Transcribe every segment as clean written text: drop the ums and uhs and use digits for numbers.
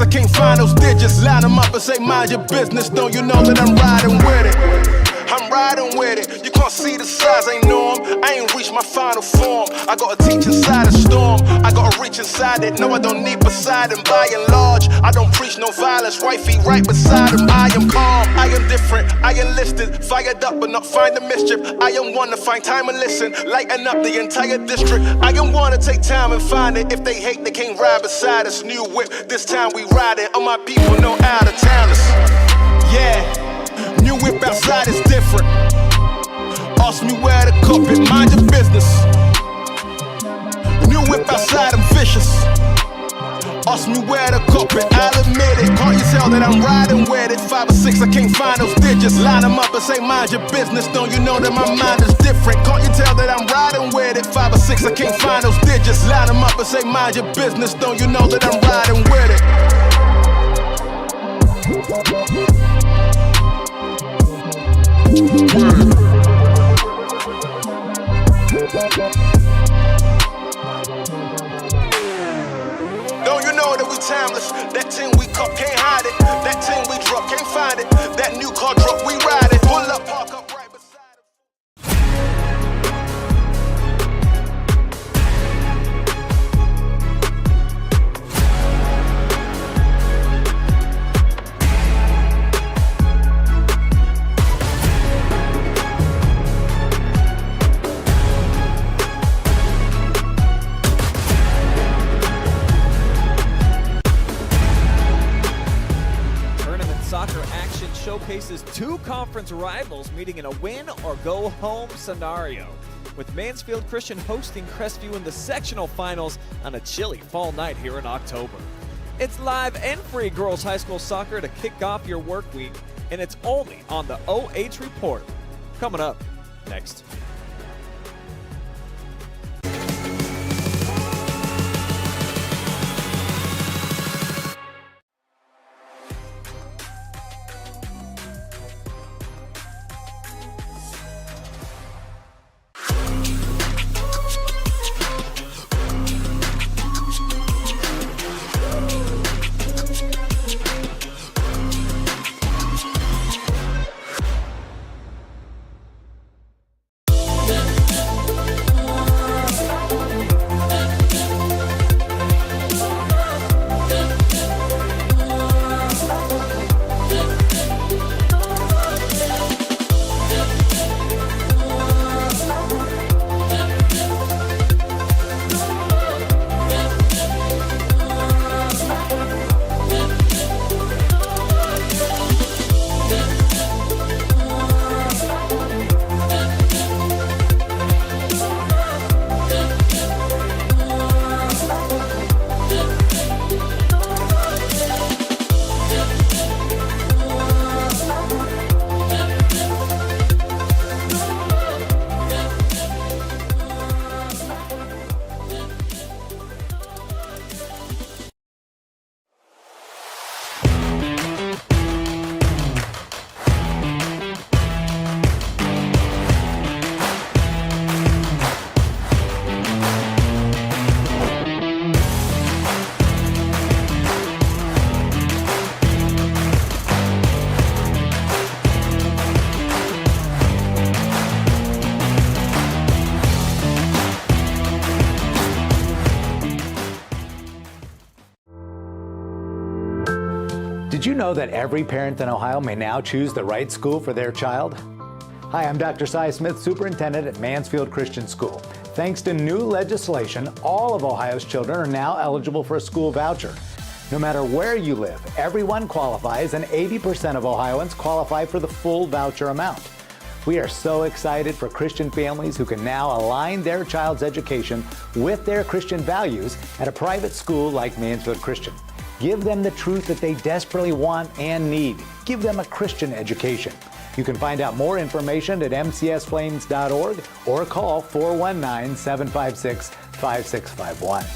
I can't find those digits. Line them up and say, mind your business. Don't you know that I'm riding with it? I'm riding with it. You can't see the size, ain't norm. I ain't reached my final form. I gotta teach inside the storm. I gotta reach inside it. No, I don't need Poseidon. By and large, I don't preach no violence. Wifey right beside him. I am calm. I am different. I enlisted. Fired up but not find the mischief. I am one to find time and listen. Lighten up the entire district. I am one to take time and find it. If they hate, they can't ride beside us. New whip. This time we ride it. All my people know out of towners. Yeah. New whip outside is different. Ask me where to cop it, mind your business. New whip outside, I'm vicious. Ask me where to cop it, I'll admit it. Can't you tell that I'm riding with it? 5 or 6, I can't find those digits. Line them up and say, mind your business. Don't you know that my mind is different? Can't you tell that I'm riding with it? 5 or 6, I can't find those digits. Line them up and say, mind your business. Don't you know that I'm riding with it? Don't you know that we timeless? That thing we cop can't hide it. That thing we drop can't find it. That new car drop we ride it. Pull up, park up right beside showcases two conference rivals meeting in a win-or-go-home scenario, with Mansfield Christian hosting Crestview in the sectional finals on a chilly fall night here in October. It's live and free girls high school soccer to kick off your work week, and it's only on the OH Report. Coming up next. Did you know that every parent in Ohio may now choose the right school for their child? Hi, I'm Dr. Cy Smith, Superintendent at Mansfield Christian School. Thanks to new legislation, all of Ohio's children are now eligible for a school voucher. No matter where you live, everyone qualifies, and 80% of Ohioans qualify for the full voucher amount. We are so excited for Christian families who can now align their child's education with their Christian values at a private school like Mansfield Christian. Give them the truth that they desperately want and need. Give them a Christian education. You can find out more information at mcsflames.org or call 419-756-5651.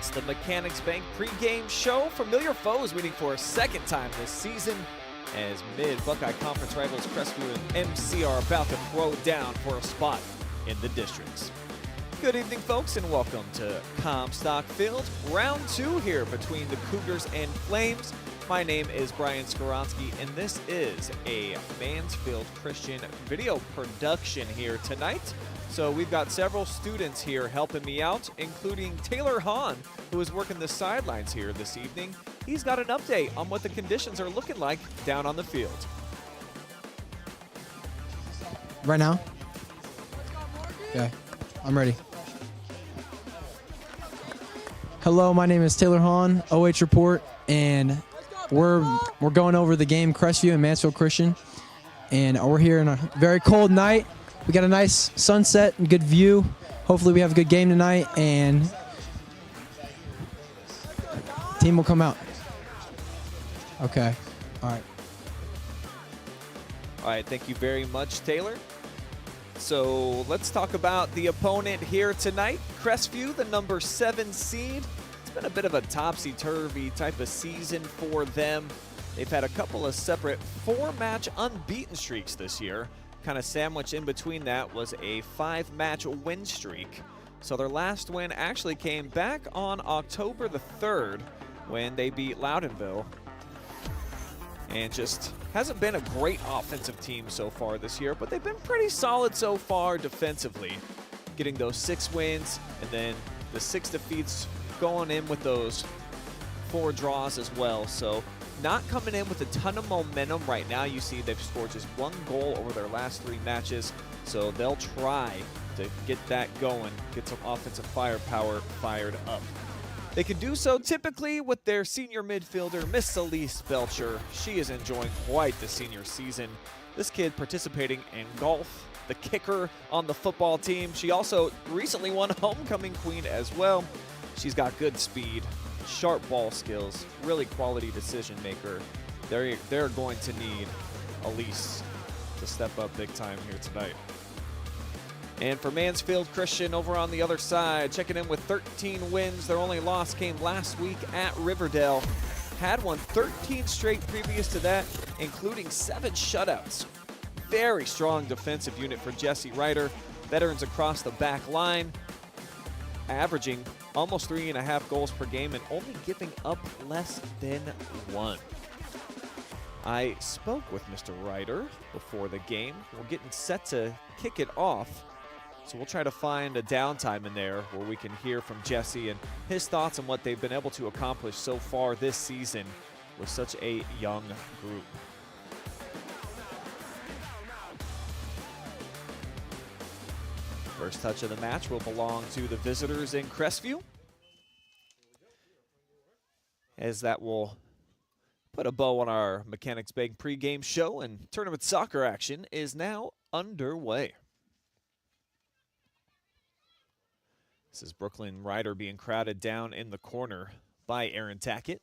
It's the Mechanics Bank pregame show. Familiar foes meeting for a second time this season as Mid-Buckeye Conference rivals Crestview and MC are about to throw down for a spot in the districts. Good evening, folks, and welcome to Comstock Field. Round 2 here between the Cougars and Flames. My name is Brian Skoronsky, and this is a Mansfield Christian video production here tonight. So we've got several students here helping me out, including Taylor Hahn, who is working the sidelines here this evening. He's got an update on what the conditions are looking like down on the field. Right now? Okay, I'm ready. Hello, my name is Taylor Hahn, OH Report, and we're going over the game Crestview and Mansfield Christian, and we're here in a very cold night. We got a nice sunset and good view. Hopefully we have a good game tonight, and the team will come out. Okay, all right. All right, thank you very much, Taylor. So let's talk about the opponent here tonight. Crestview, the number 7 seed. It's been a bit of a topsy-turvy type of season for them. They've had a couple of separate 4-match unbeaten streaks this year. Kind of sandwiched in between that was a 5-match win streak. So their last win actually came back on October the 3rd when they beat Loudonville. And just hasn't been a great offensive team so far this year, but they've been pretty solid so far defensively, getting those 6 wins and then the 6 defeats, going in with those 4 draws as well. So not coming in with a ton of momentum right now. You see they've scored just 1 goal over their last 3 matches, so they'll try to get that going, get some offensive firepower fired up. They can do so typically with their senior midfielder, Miss Elise Belcher. She is enjoying quite the senior season. This kid participating in golf, the kicker on the football team. She also recently won Homecoming Queen as well. She's got good speed, sharp ball skills, really quality decision maker. They're going to need Elise to step up big time here tonight. And for Mansfield Christian over on the other side, checking in with 13 wins. Their only loss came last week at Riverdale. Had won 13 straight previous to that, including 7 shutouts. Very strong defensive unit for Jesse Ryder. Veterans across the back line, averaging almost 3.5 goals per game and only giving up less than 1. I spoke with Mr. Ryder before the game. We're getting set to kick it off. So we'll try to find a downtime in there where we can hear from Jesse and his thoughts on what they've been able to accomplish so far this season with such a young group. First touch of the match will belong to the visitors in Crestview, as that will put a bow on our Mechanics Bank pregame show, and tournament soccer action is now underway. This is Brooklyn Ryder being crowded down in the corner by Aaron Tackett.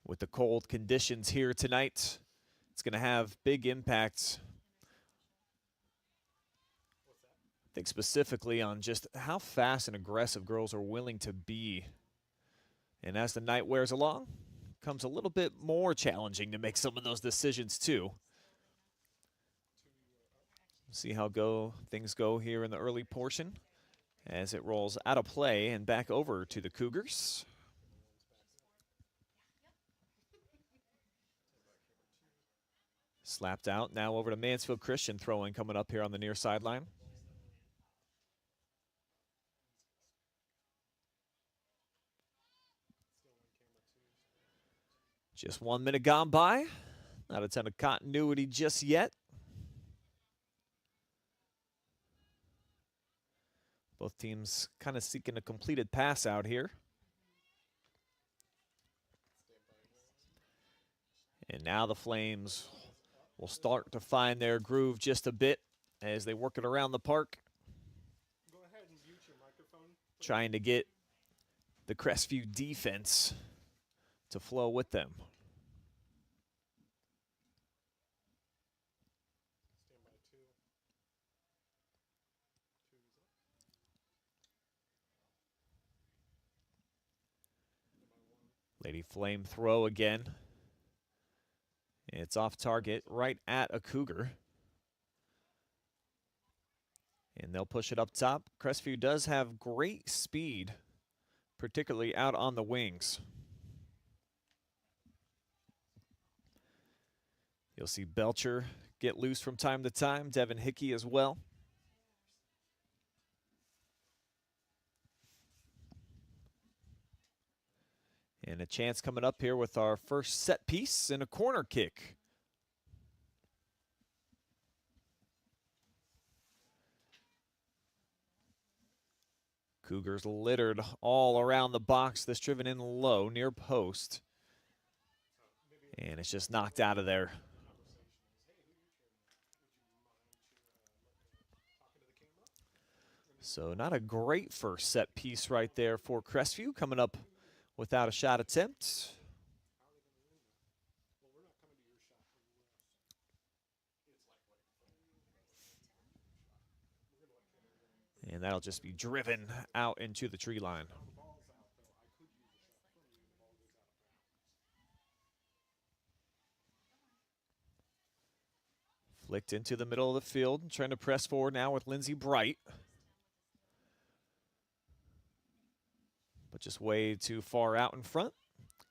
With the cold conditions here tonight, it's going to have big impacts. I think specifically on just how fast and aggressive girls are willing to be. And as the night wears along, becomes a little bit more challenging to make some of those decisions too. See how things go here in the early portion as it rolls out of play and back over to the Cougars. Slapped out, now over to Mansfield Christian, throwing coming up here on the near sideline. Just 1 minute gone by. Not a ton of continuity just yet. Both teams kind of seeking a completed pass out here. And now the Flames will start to find their groove just a bit as they work it around the park. Go ahead and mute your microphone. Trying to get the Crestview defense to flow with them. Stand by 2. Lady Flame throw again. It's off target, right at a Cougar. And they'll push it up top. Crestview does have great speed, particularly out on the wings. You'll see Belcher get loose from time to time, Devin Hickey as well. And a chance coming up here with our first set piece and a corner kick. Cougars littered all around the box. This driven in low, near post. And it's just knocked out of there. So not a great first set piece right there for Crestview, coming up without a shot attempt. And that'll just be driven out into the tree line. Flicked into the middle of the field, trying to press forward now with Lindsey Bright. But just way too far out in front.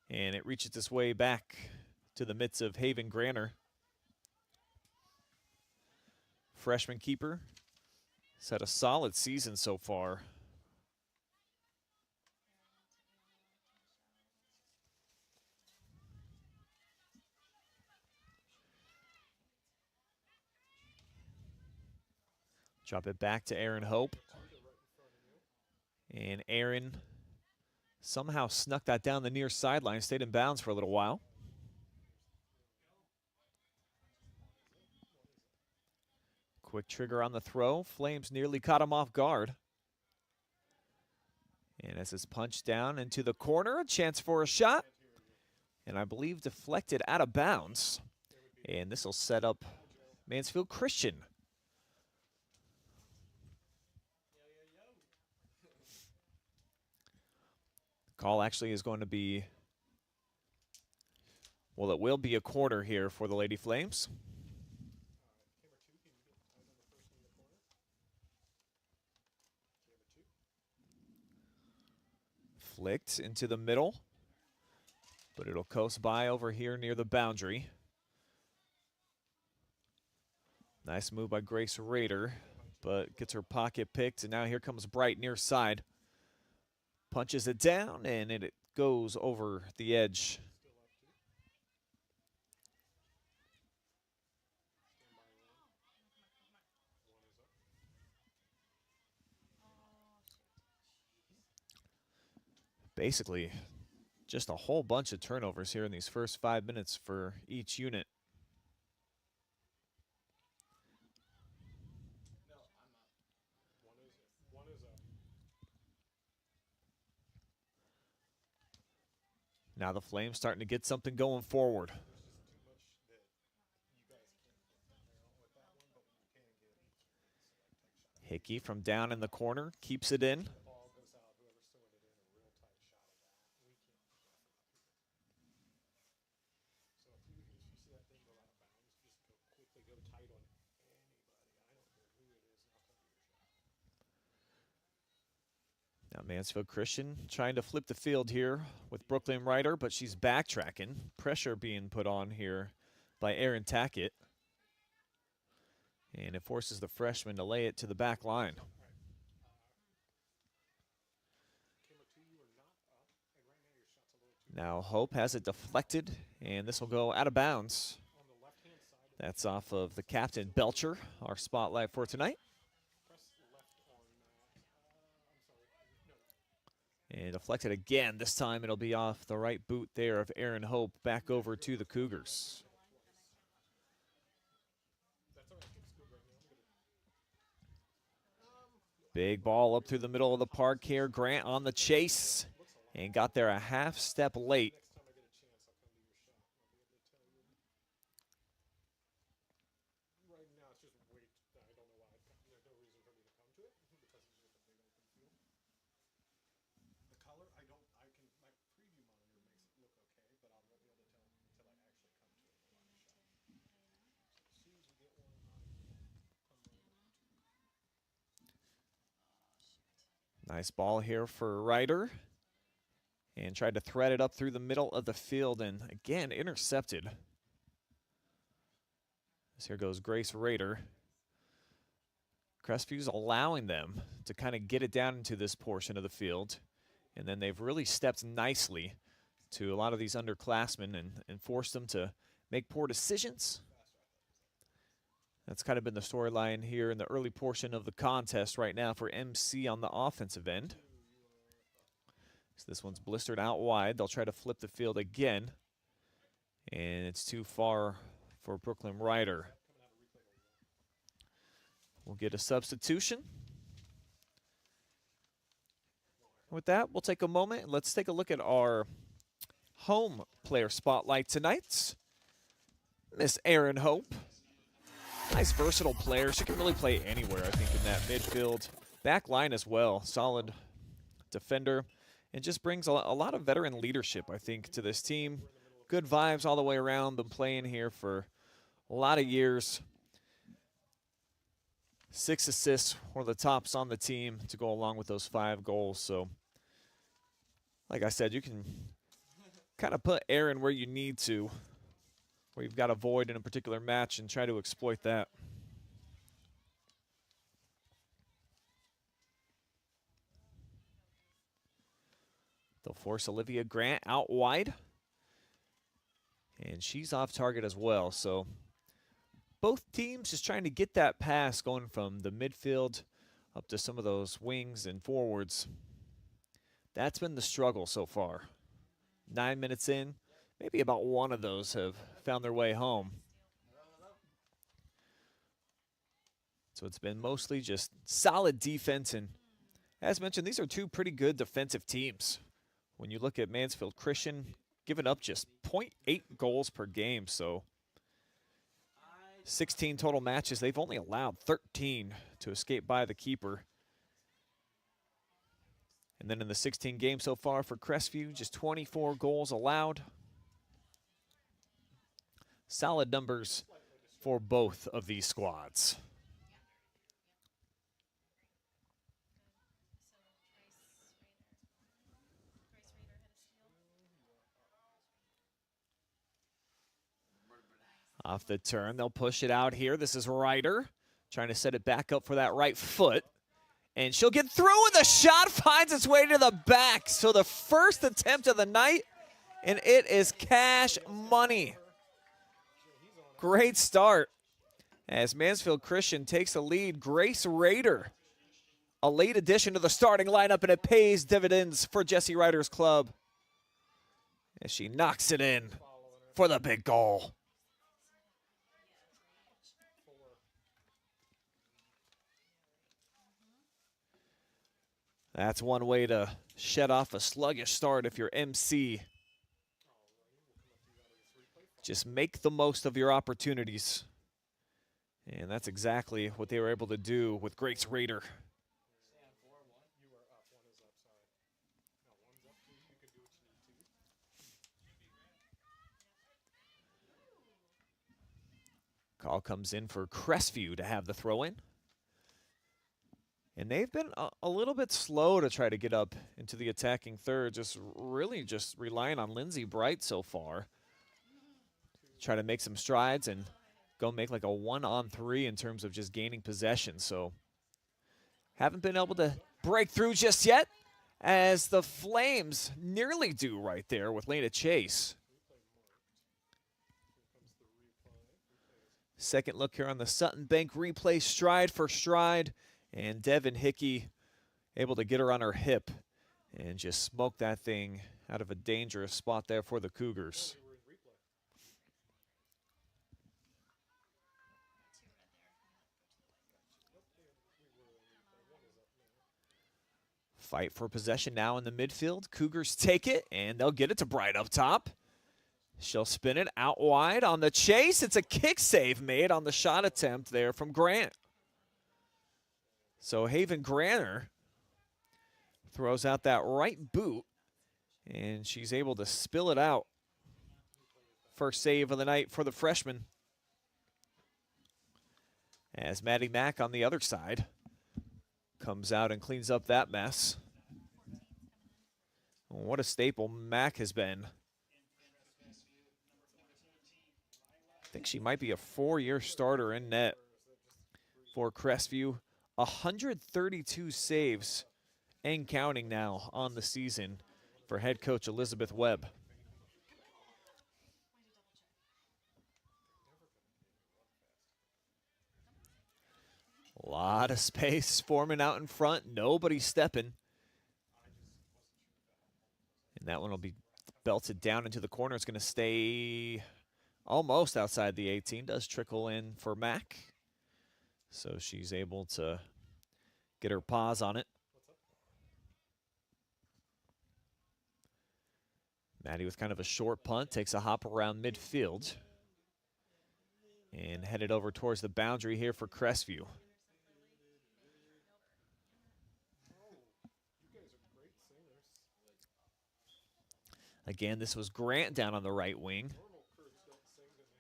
And it reaches its way back to the midst of Haven Granner. Freshman keeper. He's had a solid season so far. Drop it back to Aaron Hope. And Aaron somehow snuck that down the near sideline, stayed in bounds for a little while. Quick trigger on the throw. Flames nearly caught him off guard. And as it's punched down into the corner, a chance for a shot. And I believe deflected out of bounds. And this will set up Mansfield Christian. Call actually is going to be, well, it will be a quarter here for the Lady Flames. Flicked into the middle, but it'll coast by over here near the boundary. Nice move by Grace Rader, but gets her pocket picked, and now here comes Bright near side. Punches it down, and it goes over the edge. Basically, just a whole bunch of turnovers here in these first 5 minutes for each unit. Now the Flames starting to get something going forward. Hickey from down in the corner keeps it in. Now Mansfield Christian trying to flip the field here with Brooklyn Ryder, but she's backtracking. Pressure being put on here by Erin Tackett. And it forces the freshman to lay it to the back line. Now Hope has it deflected, and this will go out of bounds. That's off of the captain, Belcher, our spotlight for tonight. And deflected again. This time it'll be off the right boot there of Aaron Hope, back over to the Cougars. Big ball up through the middle of the park here. Grant on the chase and got there a half step late. Nice ball here for Ryder. And tried to thread it up through the middle of the field and again intercepted. As here goes Grace Rader. Crestview's allowing them to kind of get it down into this portion of the field. And then they've really stepped nicely to a lot of these underclassmen and forced them to make poor decisions. That's kind of been the storyline here in the early portion of the contest right now for MC on the offensive end. So this one's blistered out wide. They'll try to flip the field again. And it's too far for Brooklyn Ryder. We'll get a substitution. With that, we'll take a moment and let's take a look at our home player spotlight tonight. Miss Erin Hope. Nice versatile player. She can really play anywhere, I think, in that midfield. Back line as well. Solid defender. And just brings a lot of veteran leadership, I think, to this team. Good vibes all the way around. Been playing here for a lot of years. 6 assists, one of the tops on the team to go along with those 5 goals. So, like I said, you can kind of put Erin where you need to, where you've got a void in a particular match and try to exploit that. They'll force Olivia Grant out wide. And she's off target as well. So both teams just trying to get that pass going from the midfield up to some of those wings and forwards. That's been the struggle so far. 9 minutes in, maybe about one of those have found their way home. So it's been mostly just solid defense. And as mentioned, these are 2 pretty good defensive teams. When you look at Mansfield Christian, giving up just 0.8 goals per game. So 16 total matches. They've only allowed 13 to escape by the keeper. And then in the 16 games so far for Crestview, just 24 goals allowed. Solid numbers for both of these squads. Off the turn, they'll push it out here. This is Ryder trying to set it back up for that right foot. And she'll get through, and the shot finds its way to the back. So the first attempt of the night, and it is cash money. Great start as Mansfield Christian takes the lead. Grace Rader, a late addition to the starting lineup, and it pays dividends for Jesse Ryder's club as she knocks it in for the big goal. That's one way to shed off a sluggish start if you're MC. Just make the most of your opportunities. And that's exactly what they were able to do with Grace Rader. Call comes in for Crestview to have the throw-in. And they've been a little bit slow to try to get up into the attacking third, just relying on Lindsay Bright so far. Try to make some strides and go make like a 1-on-3 in terms of just gaining possession. So haven't been able to break through just yet, as the Flames nearly do right there with Lena Chase. Second look here on the Sutton Bank replay, stride for stride. And Devin Hickey able to get her on her hip and just smoke that thing out of a dangerous spot there for the Cougars. Fight for possession now in the midfield. Cougars take it, and they'll get it to Bright up top. She'll spin it out wide on the chase. It's a kick save made on the shot attempt there from Grant. So Haven Granner throws out that right boot, and she's able to spill it out. First save of the night for the freshman. As Maddie Mack on the other side comes out and cleans up that mess. What a staple Mac has been. I think she might be a 4-year starter in net for Crestview. 132 saves and counting now on the season for head coach Elizabeth Webb. A lot of space forming out in front. Nobody stepping. And that one will be belted down into the corner. It's going to stay almost outside the 18. Does trickle in for Mac. So she's able to get her paws on it. Maddie with kind of a short punt. Takes a hop around midfield. And headed over towards the boundary here for Crestview. Again, this was Grant down on the right wing.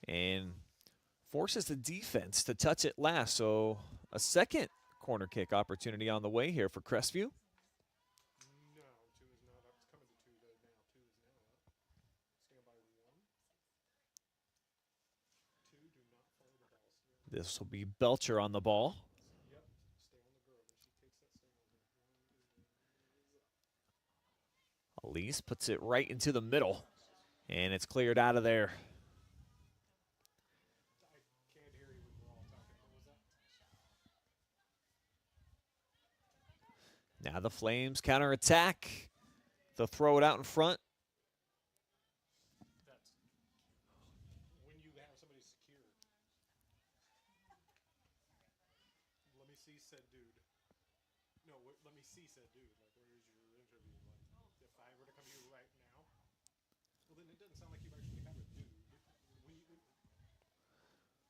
And forces the defense to touch it last. So a second corner kick opportunity on the way here for Crestview. This will be Belcher on the ball. Elise puts it right into the middle, and it's cleared out of there. Now the Flames counterattack. They'll throw it out in front. When you have somebody secure. Let me see said dude. No, let me see said dude. Like, where is your interview? Like, if I were to come to you right now, well, then it doesn't sound like you actually have a dude.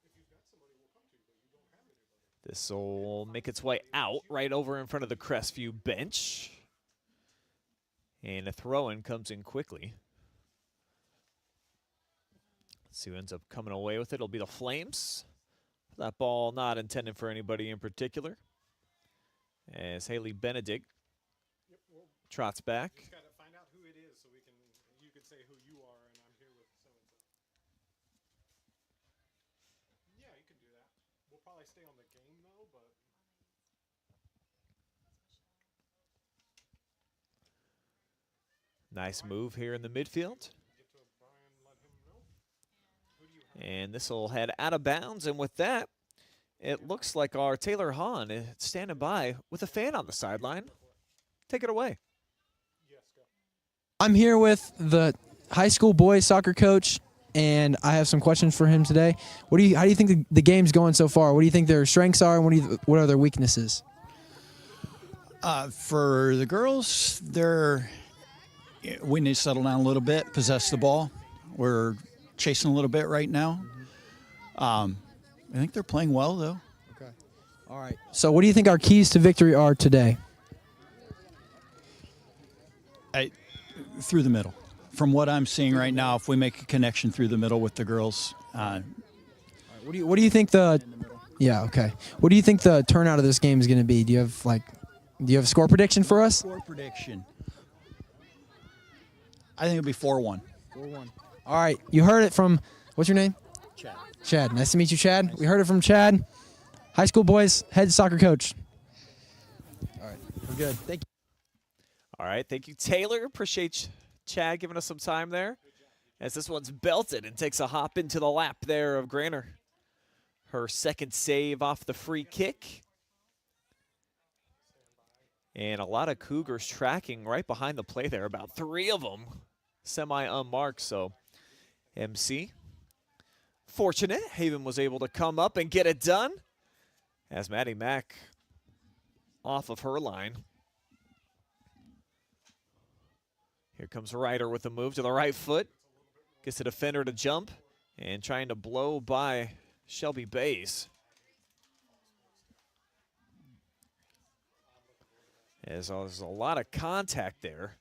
If you've got somebody, we'll come to you, but you don't have anybody. This will make its way out right over in front of the Crestview bench. And a throw-in comes in quickly. Let's see who ends up coming away with it. It'll be the Flames. That ball not intended for anybody in particular. As Haley Benedict trots back. Just got to find out who it is so you can say who you are, and I'm here with so-and-so. Yeah, you can do that. We'll probably stay on the game, though, but... Nice move here in the midfield. And this will head out of bounds. And with that, it looks like our Taylor Hahn is standing by with a fan on the sideline. Take it away. I'm here with the high school boys soccer coach, and I have some questions for him today. How do you think the game's going so far? What do you think their strengths are, and what are their weaknesses? For the girls, we need to settle down a little bit, possess the ball. We're chasing a little bit right now. I think they're playing well, though. Okay. All right. So what do you think our keys to victory are today? Through the middle. From what I'm seeing right now, if we make a connection through the middle with the girls. What do you think Yeah, okay. What do you think the turnout of this game is going to be? Do you have a score prediction for us? Score prediction. I think it'll be 4-1. 4-1. All right. You heard it from, what's your name? Chad. Chad. Nice to meet you, Chad. We heard it from Chad, high school boys head soccer coach. All right. We're good. Thank you. All right. Thank you, Taylor. Appreciate Chad giving us some time there. As this one's belted and takes a hop into the lap there of Granner. Her second save off the free kick. And a lot of Cougars tracking right behind the play there. About 3 of them semi-unmarked. So MC fortunate. Haven was able to come up and get it done. As Maddie Mack off of her line. Here comes Ryder with the move to the right foot. Gets the defender to jump. And trying to blow by Shelby Bays. As there's a lot of contact there.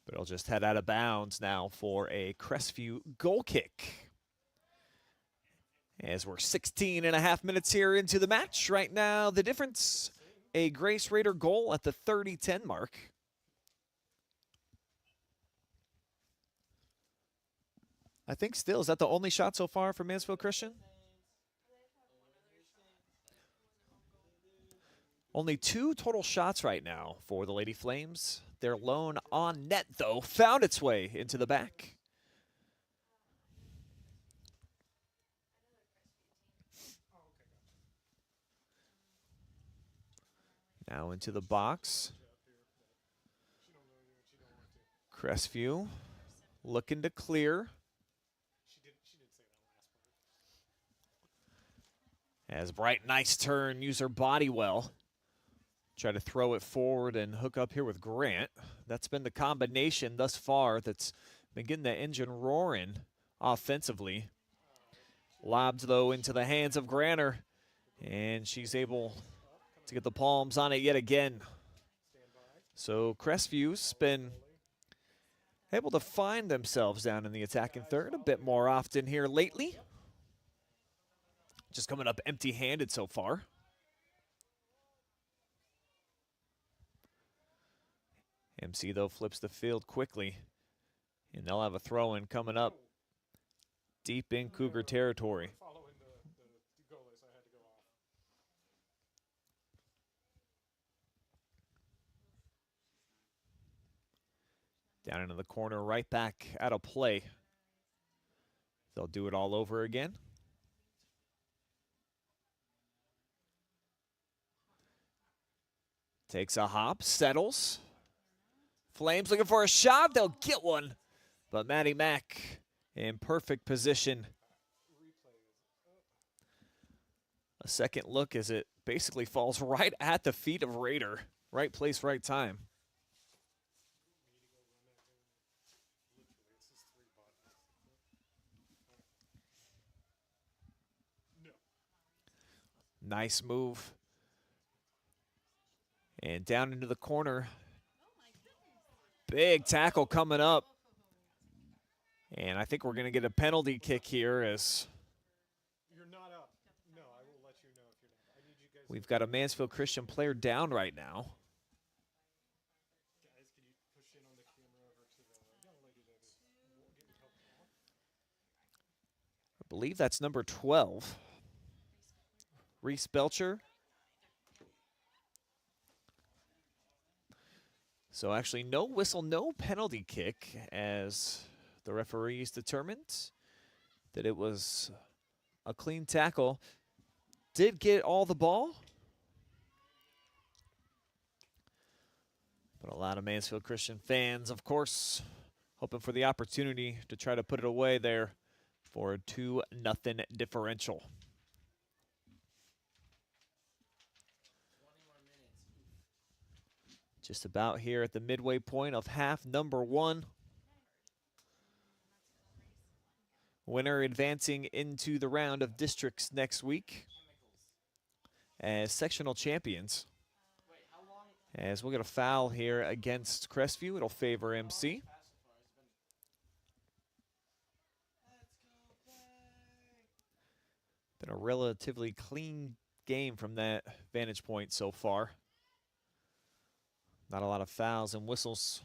But it'll just head out of bounds now for a Crestview goal kick. As we're 16 and a half minutes here into the match. Right now, the difference, a Grace Raider goal at the 30-10 mark. I think still, is that the only shot so far for Mansfield Christian? Only 2 total shots right now for the Lady Flames. Their lone on net, though, found its way into the back. Now into the box. Crestview looking to clear. As Bright, nice turn, use her body well. Try to throw it forward and hook up here with Grant. That's been the combination thus far that's been getting the engine roaring offensively. Lobbed, though, into the hands of Granter, and she's able to get the palms on it yet again. So Crestview's been able to find themselves down in the attacking third a bit more often here lately. Just coming up empty-handed so far. MC, though, flips the field quickly, and they'll have a throw-in coming up deep in Cougar territory. Down into the corner, right back out of play. They'll do it all over again. Takes a hop, settles. Flames looking for a shot. They'll get one. But Maddie Mack in perfect position. A second look as it basically falls right at the feet of Raider. Right place, right time. Nice move. And down into the corner. Big tackle coming up. And I think we're going to get a penalty kick here as You're not up. No, I will let you know if you're not. I need you guys. we've got a Mansfield Christian player down right now. Guys, can you push in on the camera over to the young lady that is getting helped out? I believe that's number 12. Reese Belcher. So actually no whistle, no penalty kick as the referees determined that it was a clean tackle. Did get all the ball. But a lot of Mansfield Christian fans, of course, hoping for the opportunity to try to put it away there for a 2-0 differential. Just about here at the midway point of half number 1. Winner advancing into the round of districts next week as sectional champions. As we'll get a foul here against Crestview, it'll favor MC. Been a relatively clean game from that vantage point so far. Not a lot of fouls and whistles.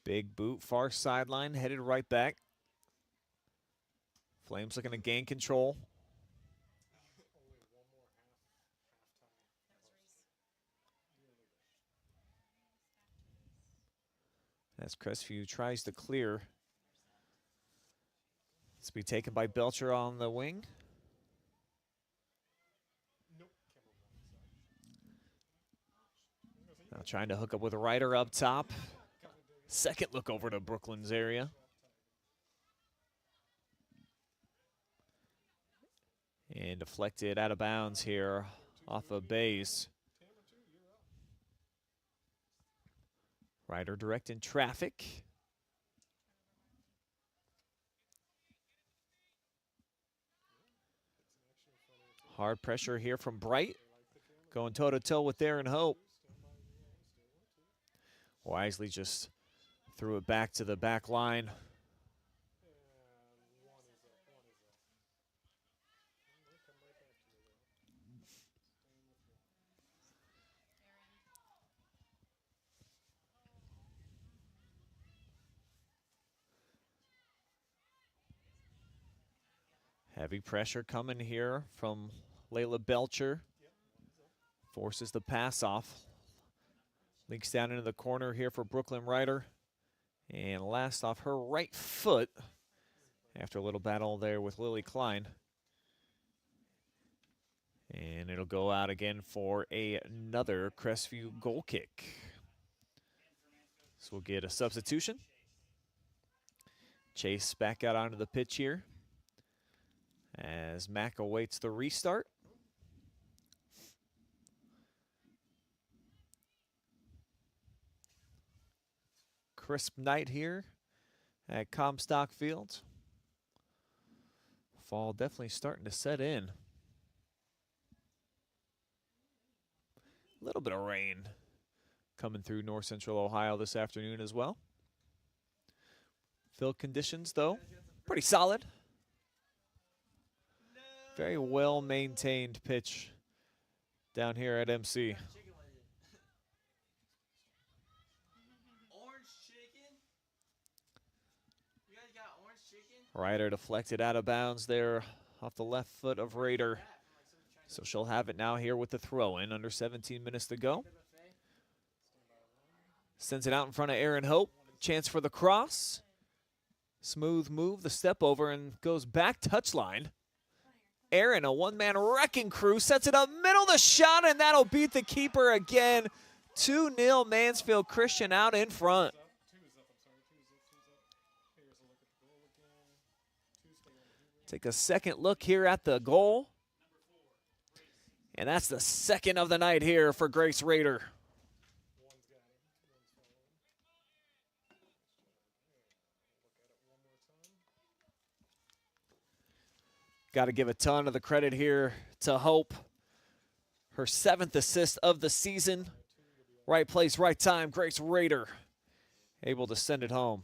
Big boot, far sideline, headed right back. Flames looking to gain control. As Crestview tries to clear. It's be taken by Belcher on the wing. Now trying to hook up with Ryder up top. Second look over to Brooklyn's area. And deflected out of bounds here off of Bays. Ryder directing traffic. Hard pressure here from Bright. Going toe-to-toe with Aaron Hope. Wisely just threw it back to the back line. Heavy pressure coming here from Layla Belcher. Forces the pass off. Leaks down into the corner here for Brooklyn Ryder. And last off her right foot after a little battle there with Lily Klein. And it'll go out again for another Crestview goal kick. So we'll get a substitution. Chase back out onto the pitch here as Mack awaits the restart. Crisp night here at Comstock Field. Fall definitely starting to set in. A little bit of rain coming through north central Ohio this afternoon as well. Field conditions, though, pretty solid. Very well maintained pitch down here at MC. Ryder deflected out of bounds there off the left foot of Raider. So she'll have it now here with the throw-in. Under 17 minutes to go. Sends it out in front of Aaron Hope. Chance for the cross. Smooth move, the step over, and goes back touchline. Aaron, a one-man wrecking crew, sets it up middle of the shot, and that'll beat the keeper again. 2-0 Mansfield Christian out in front. Take a second look here at the goal. And that's the second of the night here for Grace Raider. Got to give a ton of the credit here to Hope. Her 7th assist of the season. Right place, right time. Grace Raider able to send it home.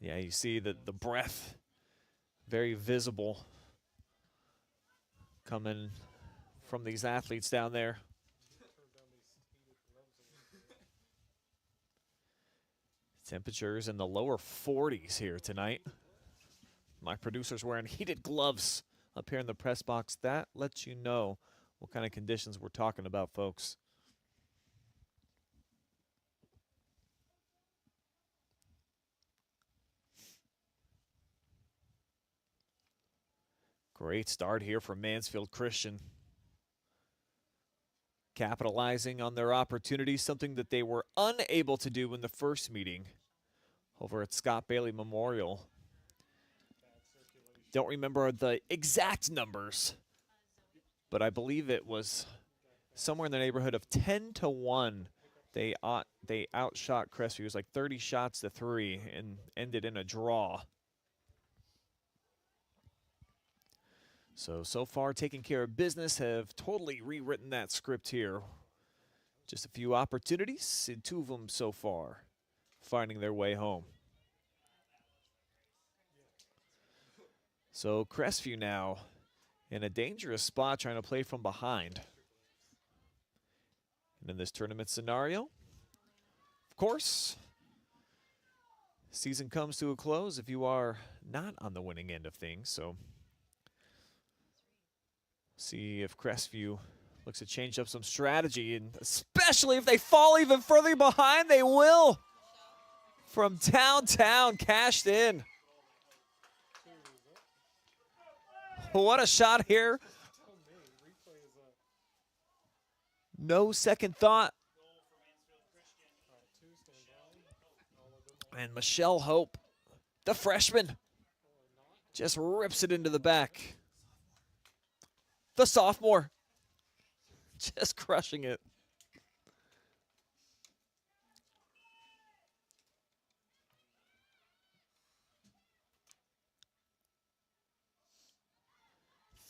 Yeah, you see the breath very visible coming from these athletes down there. Temperatures in the lower 40s here tonight. My producer's wearing heated gloves up here in the press box. That lets you know what kind of conditions we're talking about, folks. Great start here for Mansfield Christian. Capitalizing on their opportunities, something that they were unable to do in the first meeting over at Scott Bailey Memorial. Don't remember the exact numbers, but I believe it was somewhere in the neighborhood of 10-1. They outshot Crestview. It was like 30 shots to 3 and ended in a draw. So far taking care of business, have totally rewritten that script here. Just a few opportunities, and 2 of them so far finding their way home. So Crestview now in a dangerous spot trying to play from behind. And in this tournament scenario, of course, season comes to a close if you are not on the winning end of things. So see if Crestview looks to change up some strategy, and especially if they fall even further behind, they will. From downtown, cashed in. What a shot here. No second thought. And Michelle Hope, the freshman, just rips it into the back. The sophomore, just crushing it.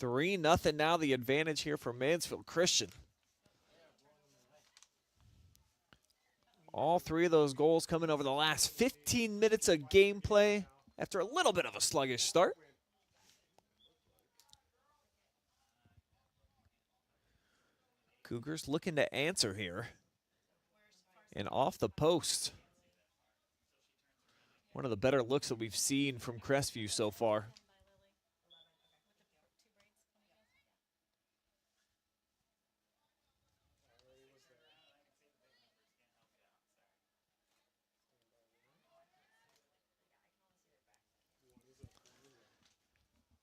3-0 now, the advantage here for Mansfield Christian. All three of those goals coming over the last 15 minutes of gameplay after a little bit of a sluggish start. Cougars looking to answer here. And off the post. One of the better looks that we've seen from Crestview so far.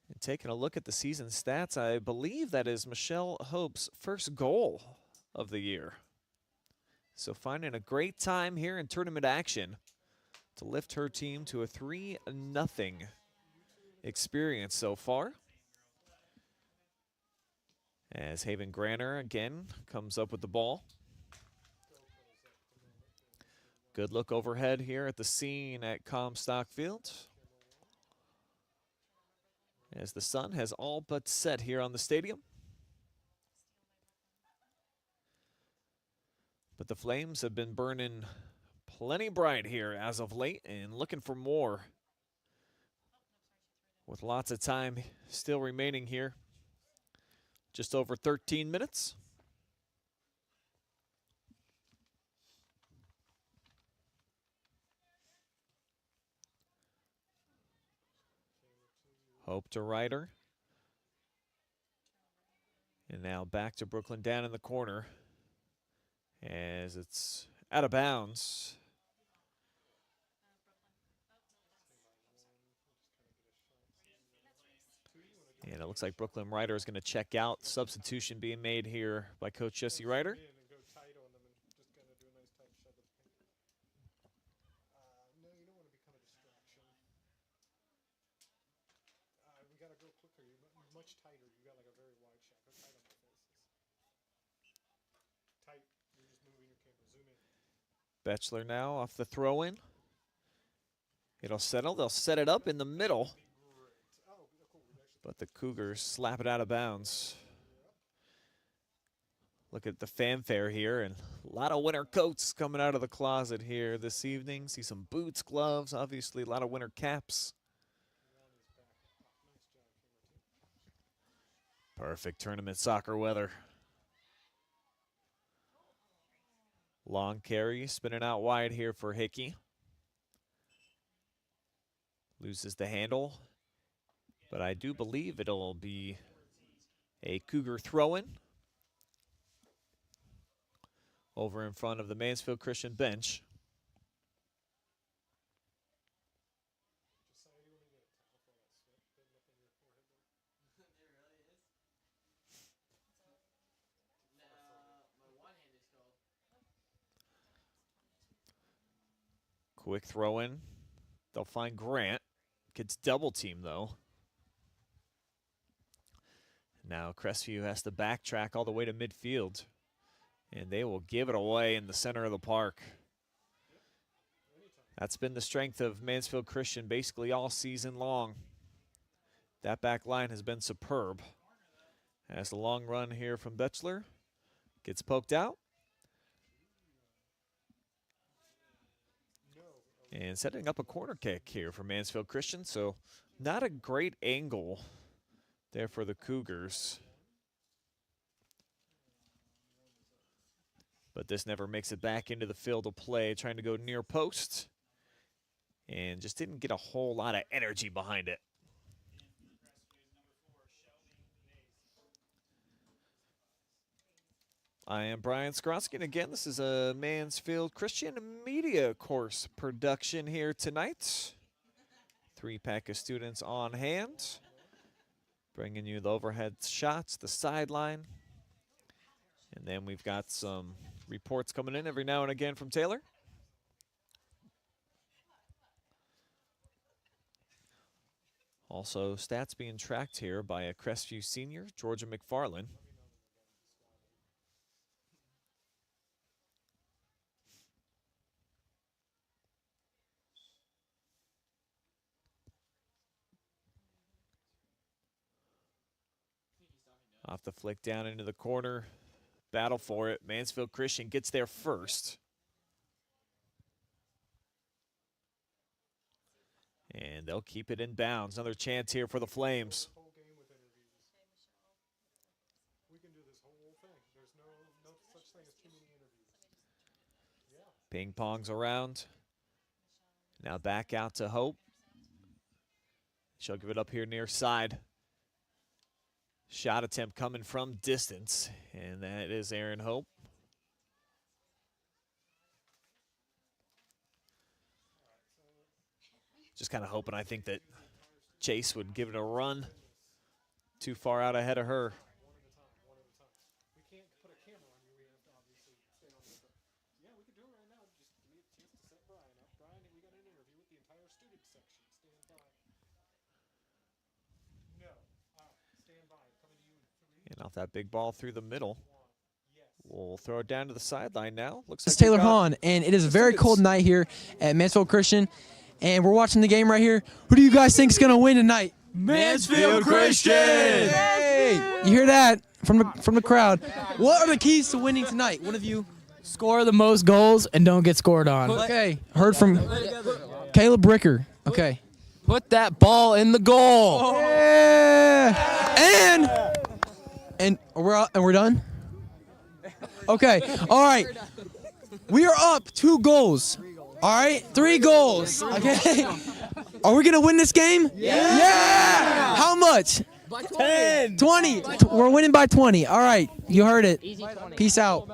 And taking a look at the season stats, I believe that is Michelle Hope's first goal of the year. So finding a great time here in tournament action to lift her team to a 3-0 experience so far. As Haven Granner again comes up with the ball. Good look overhead here at the scene at Comstock Field. As the sun has all but set here on the stadium. But the flames have been burning plenty bright here as of late and looking for more. With lots of time still remaining here. Just over 13 minutes. Hope to Ryder. And now back to Brooklyn down in the corner. As it's out of bounds. And it looks like Brooklyn Ryder is going to check out. Substitution being made here by Coach Jesse Ryder. Betchler now off the throw-in. It'll settle. They'll set it up in the middle. But the Cougars slap it out of bounds. Look at the fanfare here, and a lot of winter coats coming out of the closet here this evening. See some boots, gloves, obviously a lot of winter caps. Perfect tournament soccer weather. Long carry, spinning out wide here for Hickey. Loses the handle, but I do believe it'll be a Cougar throw-in over in front of the Mansfield Christian bench. Quick throw-in. They'll find Grant. Gets double team though. Now Crestview has to backtrack all the way to midfield. And they will give it away in the center of the park. That's been the strength of Mansfield Christian basically all season long. That back line has been superb. As the long run here from Betchler gets poked out. And setting up a corner kick here for Mansfield Christian, so not a great angle there for the Cougars. But this never makes it back into the field of play, trying to go near post. And just didn't get a whole lot of energy behind it. I am Brian Skronsky, and again, this is a Mansfield Christian Media Course production here tonight. 3-pack of students on hand, bringing you the overhead shots, the sideline, and then we've got some reports coming in every now and again from Taylor. Also, stats being tracked here by a Crestview senior, Georgia McFarland. Off the flick down into the corner. Battle for it. Mansfield Christian gets there first. And they'll keep it in bounds. Another chance here for the Flames. Whole game with interviews. We can do this whole thing. There's no such thing as too many interviews. Yeah. Ping pongs around. Now back out to Hope. She'll give it up here near side. Shot attempt coming from distance, and that is Aaron Hope. Just kind of hoping, I think, that Chase would give it a run. Too far out ahead of her. One at a time. We can't put a camera on you. We have to obviously stay on this. Yeah, we can do it right now. Just give me a chance to set Brian up. Brian, we got an interview with the entire student section. Stand by. No. Stand by. Coming to you in 3. And off that big ball through the middle. We'll throw it down to the sideline now. Looks It's like Taylor we've got Hahn, and it is a very students. cold night here at Mansfield Christian, and we're watching the game right here. Who do you guys think is going to win tonight? Mansfield Christian! Hey, you hear that from the crowd? What are the keys to winning tonight? One of you. Score the most goals and don't get scored on. Okay, heard from Caleb Bricker. Okay. Put that ball in the goal. Yeah. And we're done. Okay. All right. We are up 2 goals. All right. 3 goals. Okay. Are we gonna win this game? Yeah. How much? 10. 20. We're winning by 20. All right. You heard it. Peace out.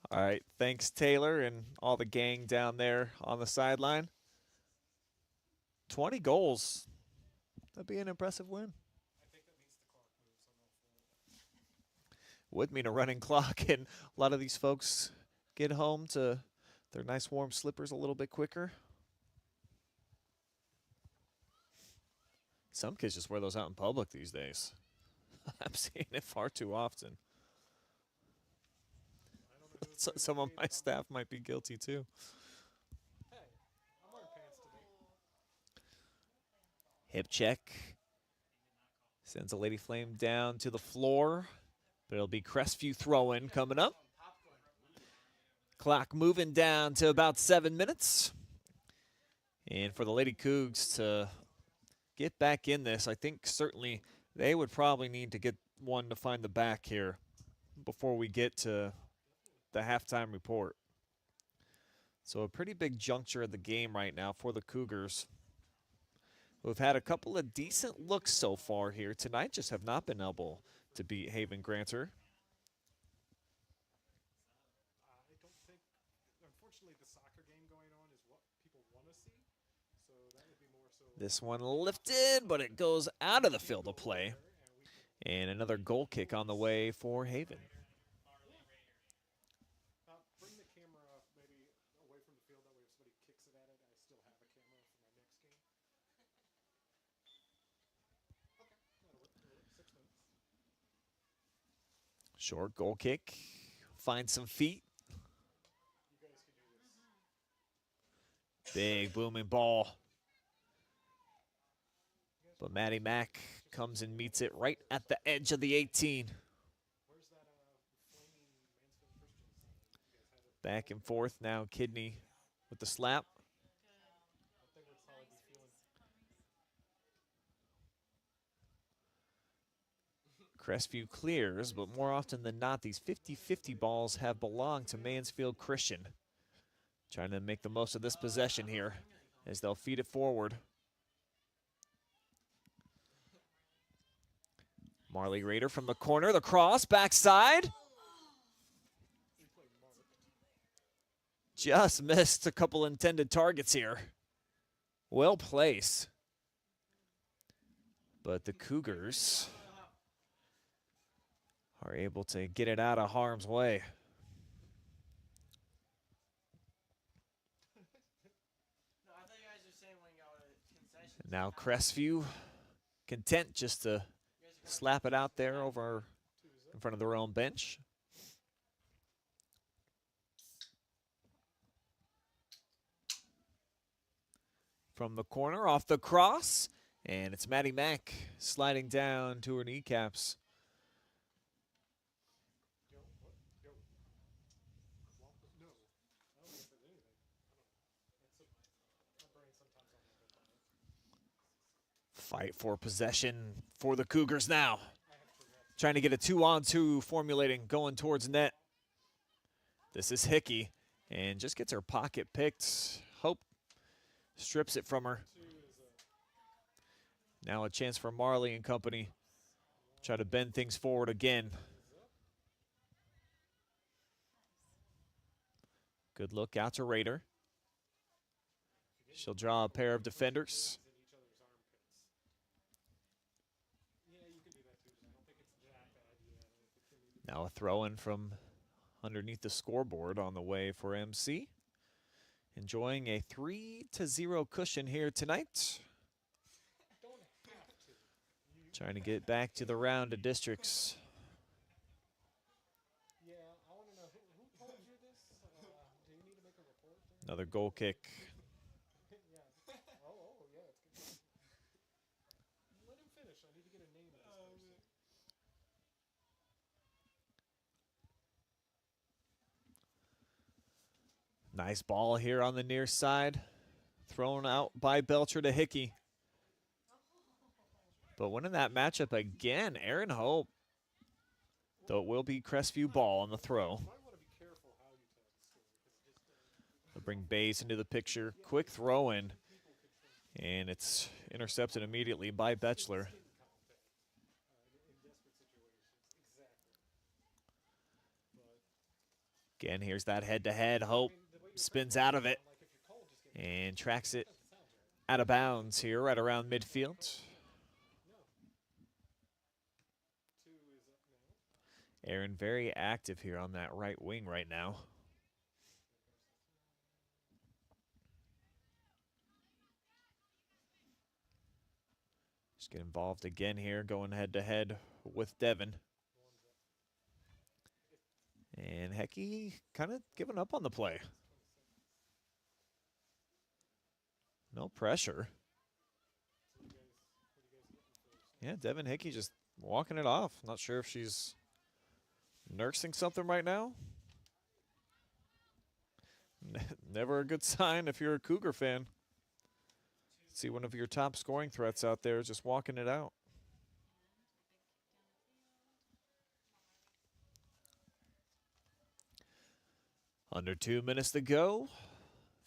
All right, thanks, Taylor, and all the gang down there on the sideline. 20 goals. That'd be an impressive win. Would mean a running clock, and a lot of these folks get home to their nice warm slippers a little bit quicker. Some kids just wear those out in public these days. I'm seeing it far too often. Some of my staff might be guilty too. Hip check. Sends a Lady Flame down to the floor. But it'll be Crestview throw-in coming up. Clock moving down to about 7 minutes. And for the Lady Cougs to get back in this, I think certainly they would probably need to get one to find the back here before we get to the halftime report. So a pretty big juncture of the game right now for the Cougars. We've had a couple of decent looks so far here tonight, just have not been able to beat Haven Granter. I don't think, unfortunately, the soccer game going on is what people want to see. So that would be more so. This one lifted, but it goes out of the field of play. And another goal kick on the way for Haven. Bring the camera maybe away from the field. That way if somebody kicks it at it, I still have a camera for my next game. Okay. 6 minutes. Short goal kick. Finds some feet. Big booming ball. But Maddie Mack comes and meets it right at the edge of the 18. Back and forth now. Kidney with the slap. Crestview clears, but more often than not, these 50-50 balls have belonged to Mansfield Christian. Trying to make the most of this possession here as they'll feed it forward. Marley Rader from the corner, the cross, backside. Just missed a couple intended targets here. Well placed. But the Cougars are able to get it out of harm's way. Now Crestview content just to slap it out there over in front of their own bench. From the corner, off the cross, And it's Maddie Mack sliding down to her kneecaps. Fight for possession for the Cougars now. Trying to get a 2-on-2 formulating, going towards net. This is Hickey, and just gets her pocket picked. Hope strips it from her. Now a chance for Marley and company. Try to bend things forward again. Good look out to Raider. She'll draw a pair of defenders. Now a throw in from underneath the scoreboard on the way for MC. Enjoying a 3-0 cushion here tonight. Trying to get back to the round of districts. Another goal kick. Nice ball here on the near side. Thrown out by Belcher to Hickey. But winning that matchup again, Aaron Hope. Though it will be Crestview ball on the throw. They'll bring Bays into the picture. Quick throw in. And it's intercepted immediately by Betchler. Again, here's that head-to-head. Hope spins out of it and tracks it out of bounds here right around midfield. Aaron very active here on that right wing right now. Just get involved again here, going head-to-head with Devin. And Hecky kind of giving up on the play. No pressure. Yeah, Devin Hickey just walking it off. Not sure if she's nursing something right now. Never a good sign if you're a Cougar fan. See one of your top scoring threats out there just walking it out. Under 2 minutes to go.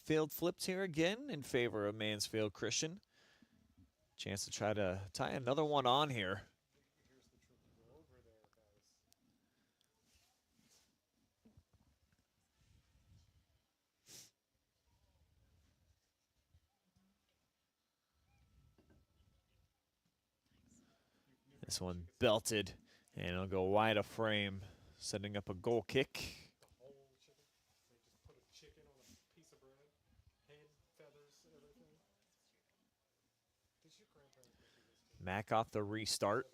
Field flipped here again in favor of Mansfield Christian. Chance to try to tie another one on here. This one belted, and it'll go wide of frame, setting up a goal kick. Mack off the restart.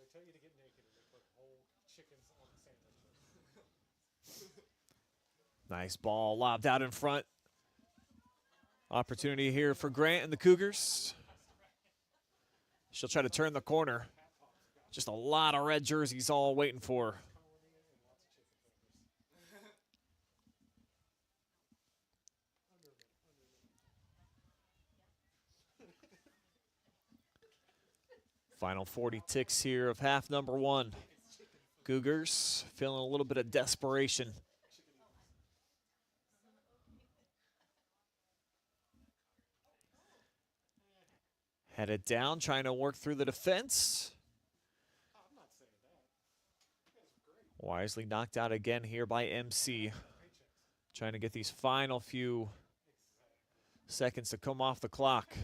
Nice ball lobbed out in front. Opportunity here for Grant and the Cougars. She'll try to turn the corner. Just a lot of red jerseys all waiting for her. Final 40 ticks here of half number one. Cougars feeling a little bit of desperation. Headed down, trying to work through the defense. Wisely knocked out again here by MC. Trying to get these final few seconds to come off the clock.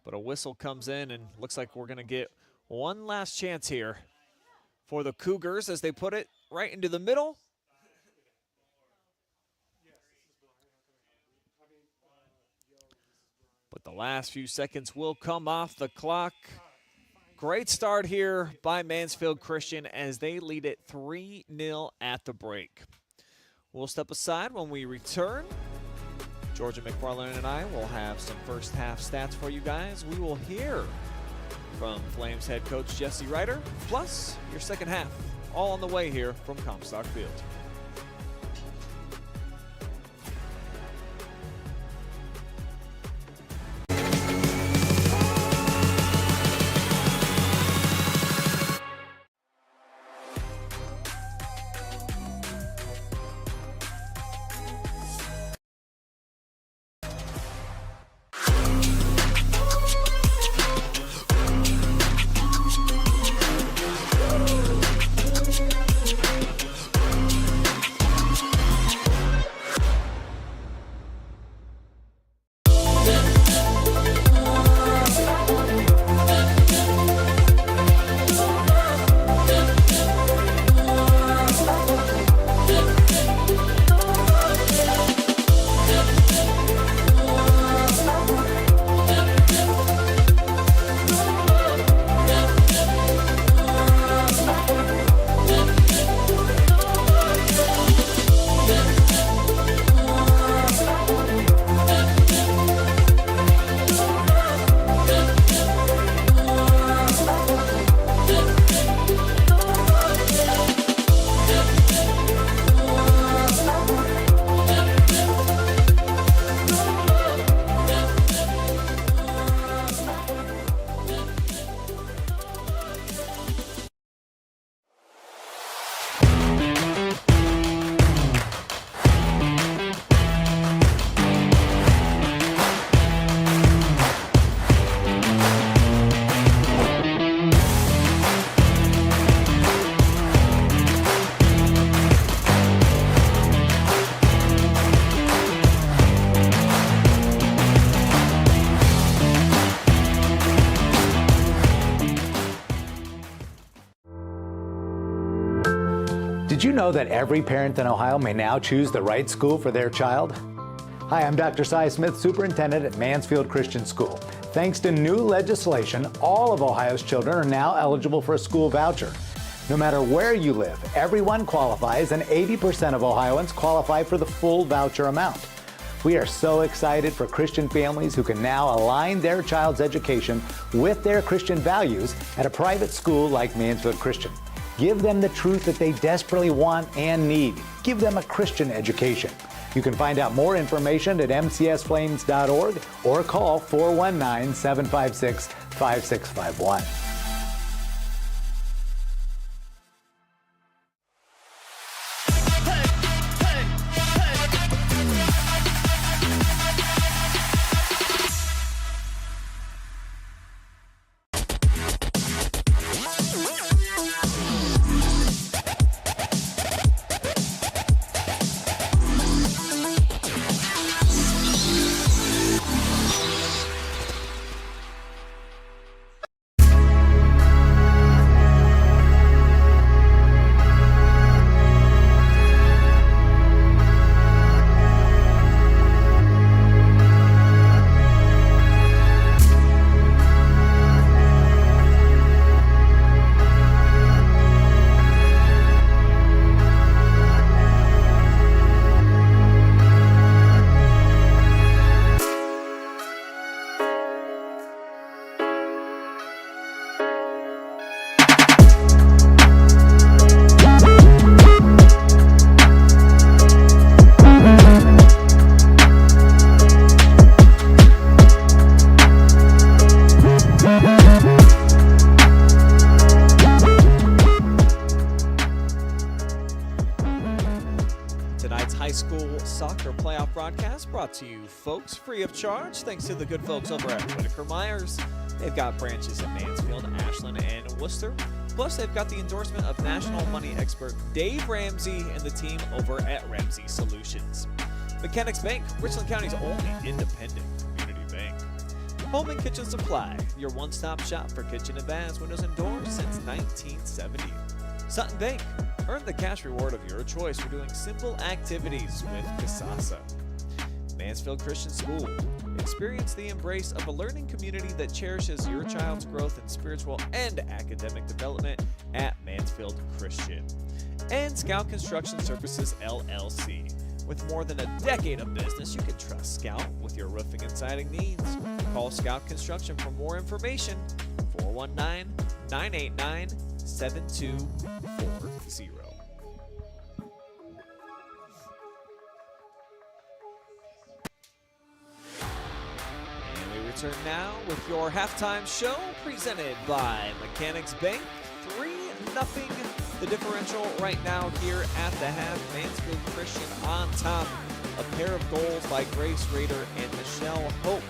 But a whistle comes in, and looks like we're going to get one last chance here for the Cougars as they put it right into the middle. But the last few seconds will come off the clock. Great start here by Mansfield Christian as they lead it 3-0 at the break. We'll step aside when we return. Georgia McFarland and I will have some first half stats for you guys. We will hear from Flames head coach Jesse Ryder, plus your second half, all on the way here from Comstock Field. Did you know that every parent in Ohio may now choose the right school for their child? Hi, I'm Dr. Cy Smith, Superintendent at Mansfield Christian School. Thanks to new legislation, all of Ohio's children are now eligible for a school voucher. No matter where you live, everyone qualifies, and 80% of Ohioans qualify for the full voucher amount. We are so excited for Christian families who can now align their child's education with their Christian values at a private school like Mansfield Christian. Give them the truth that they desperately want and need. Give them a Christian education. You can find out more information at mcsflames.org or call 419-756-5651. Brought to you, folks, free of charge, thanks to the good folks over at Whitaker Myers. They've got branches at Mansfield, Ashland, and Worcester. Plus, they've got the endorsement of national money expert Dave Ramsey and the team over at Ramsey Solutions. Mechanics Bank, Richland County's only independent community bank. Home and Kitchen Supply, your one-stop shop for kitchen and baths, windows, and doors since 1970. Sutton Bank, earn the cash reward of your choice for doing simple activities with Kasasa. Mansfield Christian School. Experience the embrace of a learning community that cherishes your child's growth in spiritual and academic development at Mansfield Christian. And Scout Construction Services, LLC. With more than a decade of business, you can trust Scout with your roofing and siding needs. Call Scout Construction for more information. 419-989-7240. And we return now with your halftime show presented by Mechanics Bank. 3-0 the differential right now here at the half. Mansfield Christian on top. A pair of goals by Grace Rader and Michelle Hope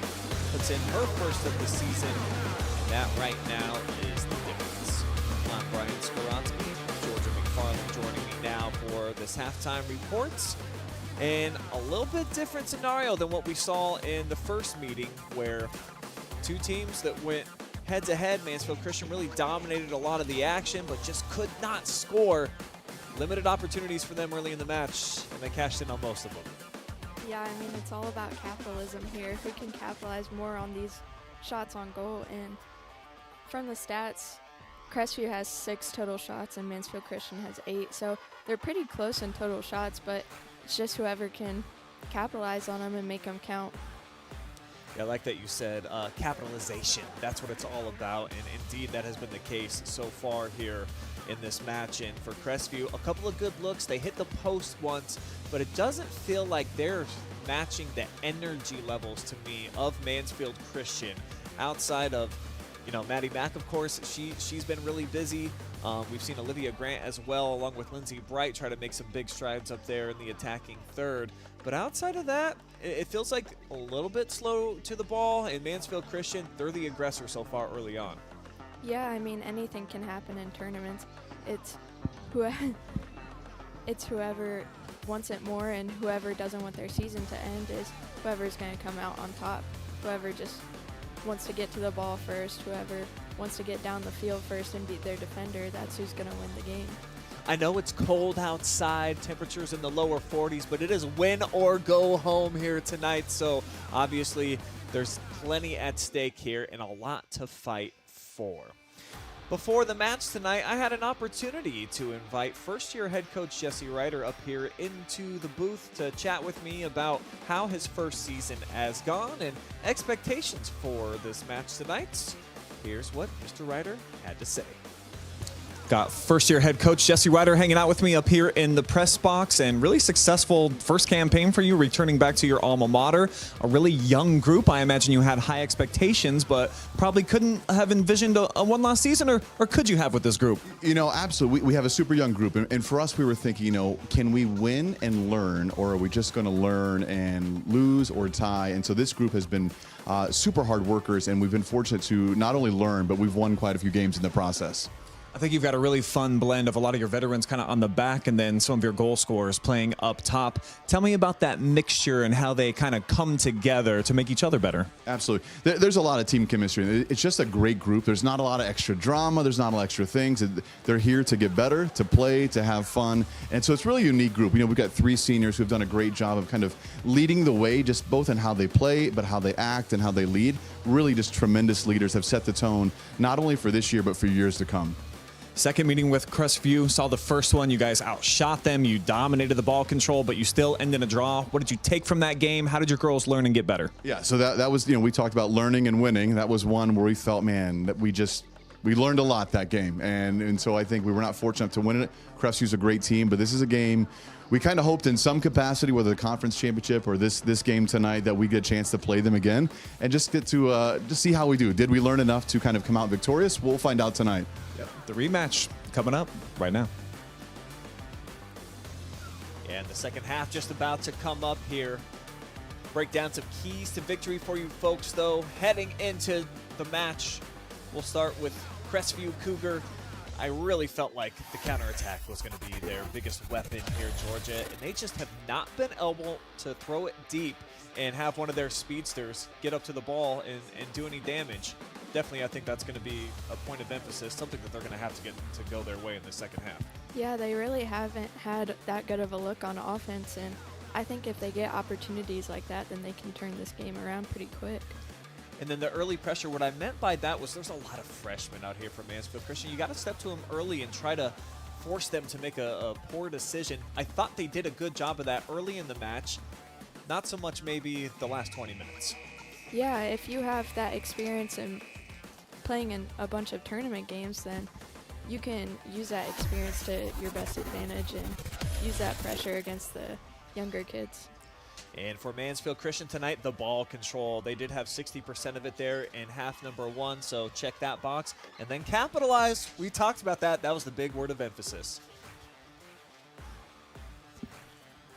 puts in her first of the season. And that right now is the difference. I'm Brian Skoronsky, Georgia McFarland joining me now for this halftime reports. And a little bit different scenario than what we saw in the first meeting, where two teams that went head-to-head. Mansfield Christian really dominated a lot of the action, but just could not score. Limited opportunities for them early in the match, and they cashed in on most of them. Yeah, I mean, it's all about capitalism here. If we can capitalize more on these shots on goal, and from the stats, Crestview has 6 total shots and Mansfield Christian has 8, so they're pretty close in total shots, but it's just whoever can capitalize on them and make them count. Yeah, I like that you said capitalization. That's what it's all about, and indeed that has been the case so far here in this match. And for Crestview, a couple of good looks. They hit the post once, but it doesn't feel like they're matching the energy levels to me of Mansfield Christian. Outside of, Maddie Mack, of course, she's been really busy. We've seen Olivia Grant as well, along with Lindsay Bright, try to make some big strides up there in the attacking third. But outside of that, it feels like a little bit slow to the ball. And Mansfield Christian, they're the aggressor so far early on. Yeah, I mean, anything can happen in tournaments. It's whoever wants it more, and whoever doesn't want their season to end is whoever's going to come out on top. Whoever just wants to get to the ball first, whoever wants to get down the field first and beat their defender, that's who's going to win the game. I know it's cold outside, temperatures in the lower 40s, but it is win or go home here tonight. So obviously there's plenty at stake here and a lot to fight for. Before the match tonight, I had an opportunity to invite first-year head coach Jesse Ryder up here into the booth to chat with me about how his first season has gone and expectations for this match tonight. Here's what Mr. Ryder had to say. Got first-year head coach Jesse Ryder hanging out with me up here in the press box, and really successful first campaign for you, returning back to your alma mater. A really young group. I imagine you had high expectations, but probably couldn't have envisioned a one-loss season, or could you have with this group? Absolutely. We have a super young group, and for us, we were thinking, can we win and learn, or are we just going to learn and lose or tie? And so this group has been super hard workers, and we've been fortunate to not only learn, but we've won quite a few games in the process. I think you've got a really fun blend of a lot of your veterans kind of on the back and then some of your goal scorers playing up top. Tell me about that mixture and how they kind of come together to make each other better. Absolutely. There's a lot of team chemistry. It's just a great group. There's not a lot of extra drama. There's not a lot of extra things. They're here to get better, to play, to have fun. And so it's really a unique group. We've got 3 seniors who've done a great job of kind of leading the way, just both in how they play, but how they act and how they lead. Really just tremendous leaders, have set the tone, not only for this year, but for years to come. Second meeting with Crestview, saw the first one. You guys outshot them. You dominated the ball control, but you still ended in a draw. What did you take from that game? How did your girls learn and get better? Yeah, so that was, we talked about learning and winning. That was one where we felt, man, that we learned a lot that game. And so I think we were not fortunate to win it. Crestview's a great team, but this is a game we kind of hoped in some capacity, whether the conference championship or this game tonight, that we get a chance to play them again and just get to just see how we do. Did we learn enough to kind of come out victorious? We'll find out tonight. Yep. The rematch coming up right now. And the second half just about to come up here. Break down some keys to victory for you folks, though. Heading into the match, we'll start with Crestview Cougar. I really felt like the counterattack was going to be their biggest weapon here in Georgia, and they just have not been able to throw it deep and have one of their speedsters get up to the ball and do any damage. Definitely, I think that's going to be a point of emphasis, something that they're going to have to get to go their way in the second half. Yeah, they really haven't had that good of a look on offense, and I think if they get opportunities like that, then they can turn this game around pretty quick. And then the early pressure, what I meant by that was there's a lot of freshmen out here from Mansfield Christian. You got to step to them early and try to forced them to make a poor decision. I thought they did a good job of that early in the match. Not so much maybe the last 20 minutes. Yeah, if you have that experience in playing in a bunch of tournament games, then you can use that experience to your best advantage and use that pressure against the younger kids. And for Mansfield Christian tonight, the ball control. They did have 60% of it there in half number 1, so check that box. And then capitalize. We talked about that. That was the big word of emphasis.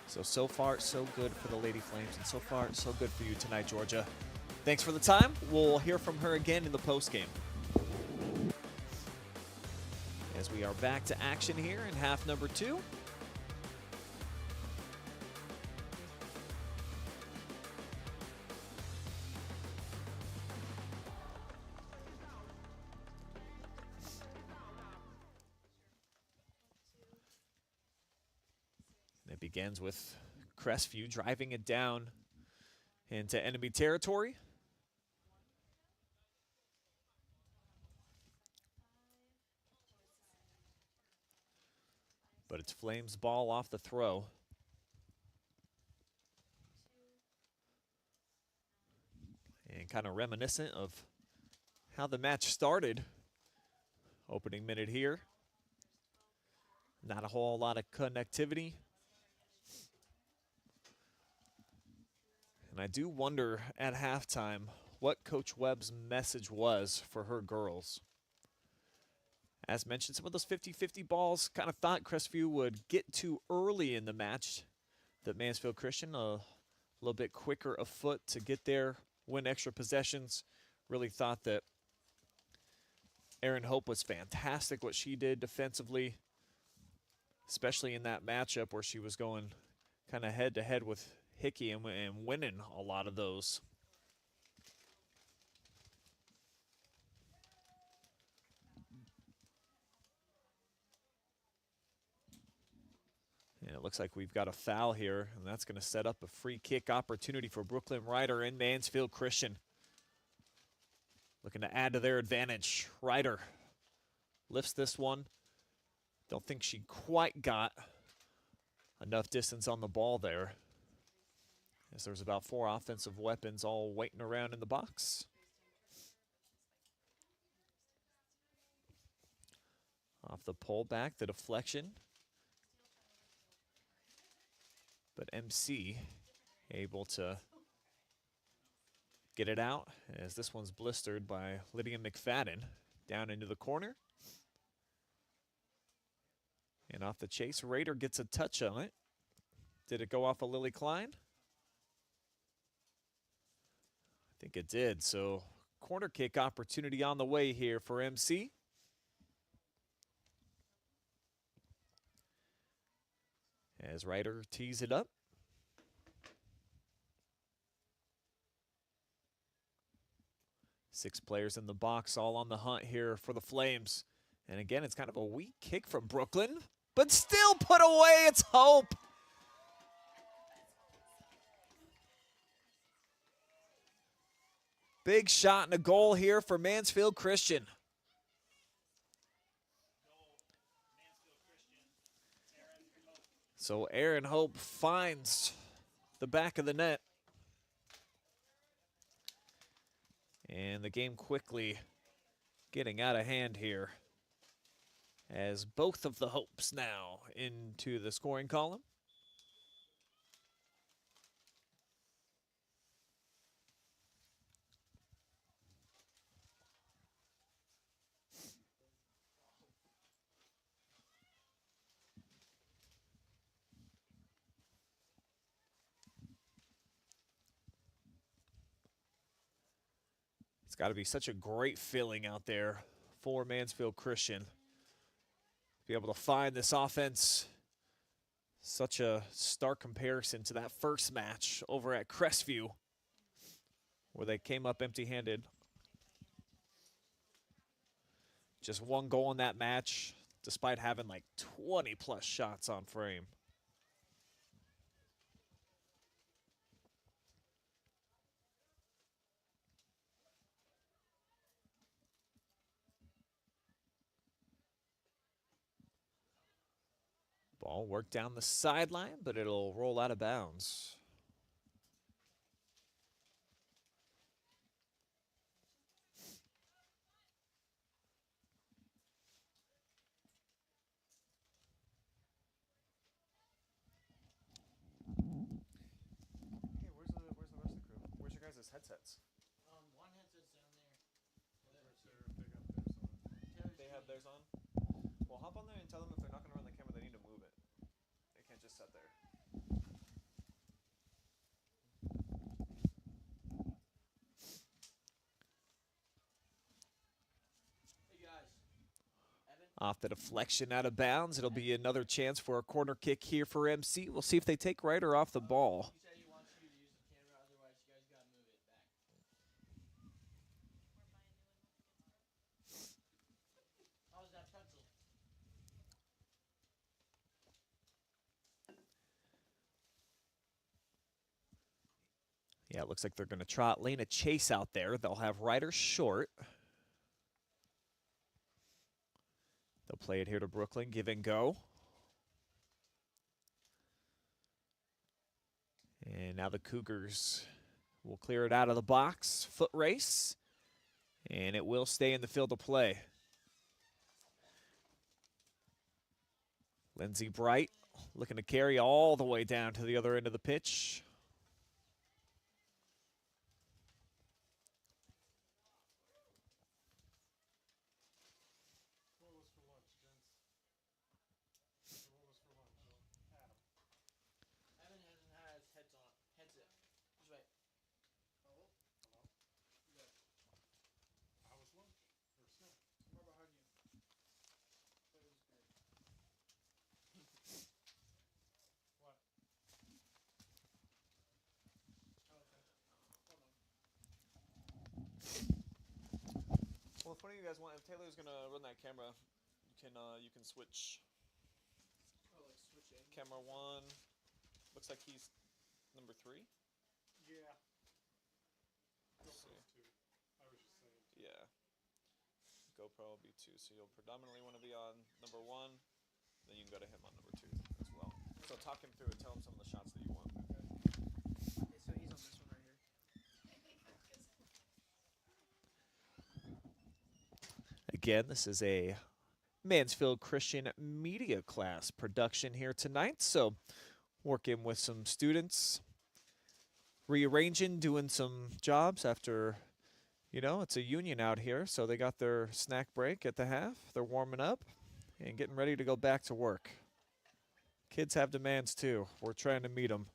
So far, so good for the Lady Flames, and so far, so good for you tonight, Georgia. Thanks for the time. We'll hear from her again in the postgame. As we are back to action here in half number 2. It begins with Crestview driving it down into enemy territory. But it's Flames ball off the throw. And kind of reminiscent of how the match started. Opening minute here. Not a whole lot of connectivity. And I do wonder at halftime what Coach Webb's message was for her girls. As mentioned, some of those 50-50 balls kind of thought Crestview would get too early in the match. That Mansfield Christian a little bit quicker of foot to get there, win extra possessions. Really thought that Erin Hope was fantastic what she did defensively, especially in that matchup where she was going kind of head-to-head with Hickey and winning a lot of those. And it looks like we've got a foul here, and that's going to set up a free kick opportunity for Brooklyn Ryder and Mansfield Christian. Looking to add to their advantage. Ryder lifts this one. Don't think she quite got enough distance on the ball there, as there's about 4 offensive weapons all waiting around in the box. Off the pullback, the deflection. But MC able to get it out, as this one's blistered by Lydia McFadden down into the corner. And off the chase, Raider gets a touch on it. Did it go off of Lily Klein? I think it did. So corner kick opportunity on the way here for MC. As Ryder tees it up. Six players in the box, all on the hunt here for the Flames. And again, it's kind of a weak kick from Brooklyn, but still put away. It's Hope. Big shot and a goal here for Mansfield Christian. So Erin Hope finds the back of the net. And the game quickly getting out of hand here, as both of the Hopes now into the scoring column. It's got to be such a great feeling out there for Mansfield Christian. Be able to find this offense. Such a stark comparison to that first match over at Crestview, where they came up empty-handed. Just one goal in that match, despite having like 20-plus shots on frame. Ball worked down the sideline, but it'll roll out of bounds. Hey, where's the rest of the crew? Where's your guys' headsets? One headset's down there. They have theirs on? Well, hop on there and tell them if they're not going to run the camera, they need to move it. They can't just sit there. Hey guys. Evan? Off the deflection out of bounds. It'll be another chance for a corner kick here for MC. We'll see if they take right or off the ball. He said he wants you to use the camera, otherwise you guys gotta move it back. How's that pretzel? Yeah, it looks like they're going to trot Lena Chase out there. They'll have Ryder short. They'll play it here to Brooklyn. Give and go. And now the Cougars will clear it out of the box. Foot race. And it will stay in the field of play. Lindsey Bright looking to carry all the way down to the other end of the pitch. What was for lunch, gents? What was for lunch? Adam. Evan hasn't had his headset. Just wait. Hello? Hello? Good. How was lunch? Or snack? More behind you. It was good. What? Oh, okay. Hold on. Well, if one of you guys want, if Taylor's going to run that camera, you can switch. Oh, like switching. Camera 1. Looks like he's number 3. Yeah. Let's see. GoPro's 2. I was just saying. Yeah. GoPro will be 2. So you'll predominantly want to be on number 1. Then you can go to him on number 2 as well. So talk him through and tell him some of the shots that you want. Okay, so he's on this one right here. Again, this is a Mansfield Christian media class production here tonight. So working with some students, rearranging, doing some jobs after, it's a union out here. So they got their snack break at the half. They're warming up and getting ready to go back to work. Kids have demands too. We're trying to meet them.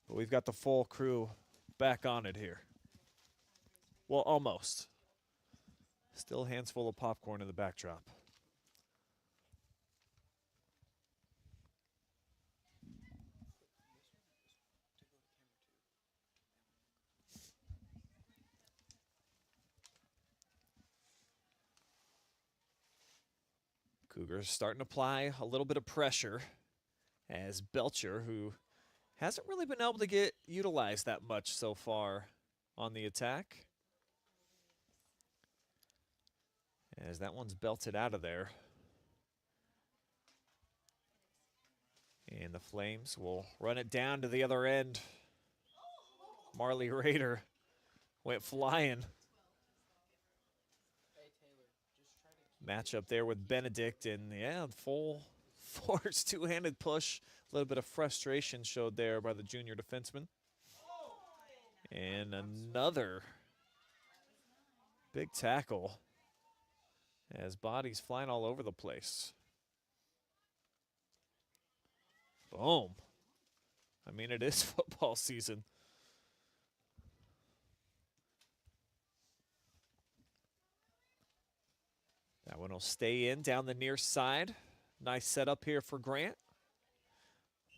But we've got the full crew back on it here. Well, almost. Still hands full of popcorn in the backdrop. Cougars starting to apply a little bit of pressure as Belcher, who hasn't really been able to get utilized that much so far on the attack. As that one's belted out of there. And the Flames will run it down to the other end. Marley Raider went flying. Hey Taylor, just try to Match up there with Benedict, and yeah, full force two-handed push. A little bit of frustration showed there by the junior defenseman. And another big tackle as bodies flying all over the place. Boom. I mean, it is football season. That one will stay in down the near side. Nice setup here for Grant.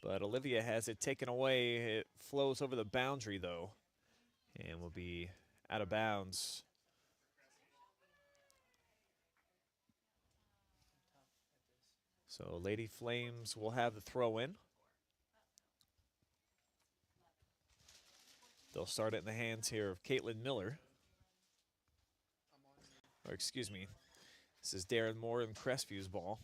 But Olivia has it taken away. It flows over the boundary, though, and will be out of bounds. So Lady Flames will have the throw in. They'll start it in the hands here of Caitlin Miller. Or excuse me, this is Darren Moore and Crestview's ball.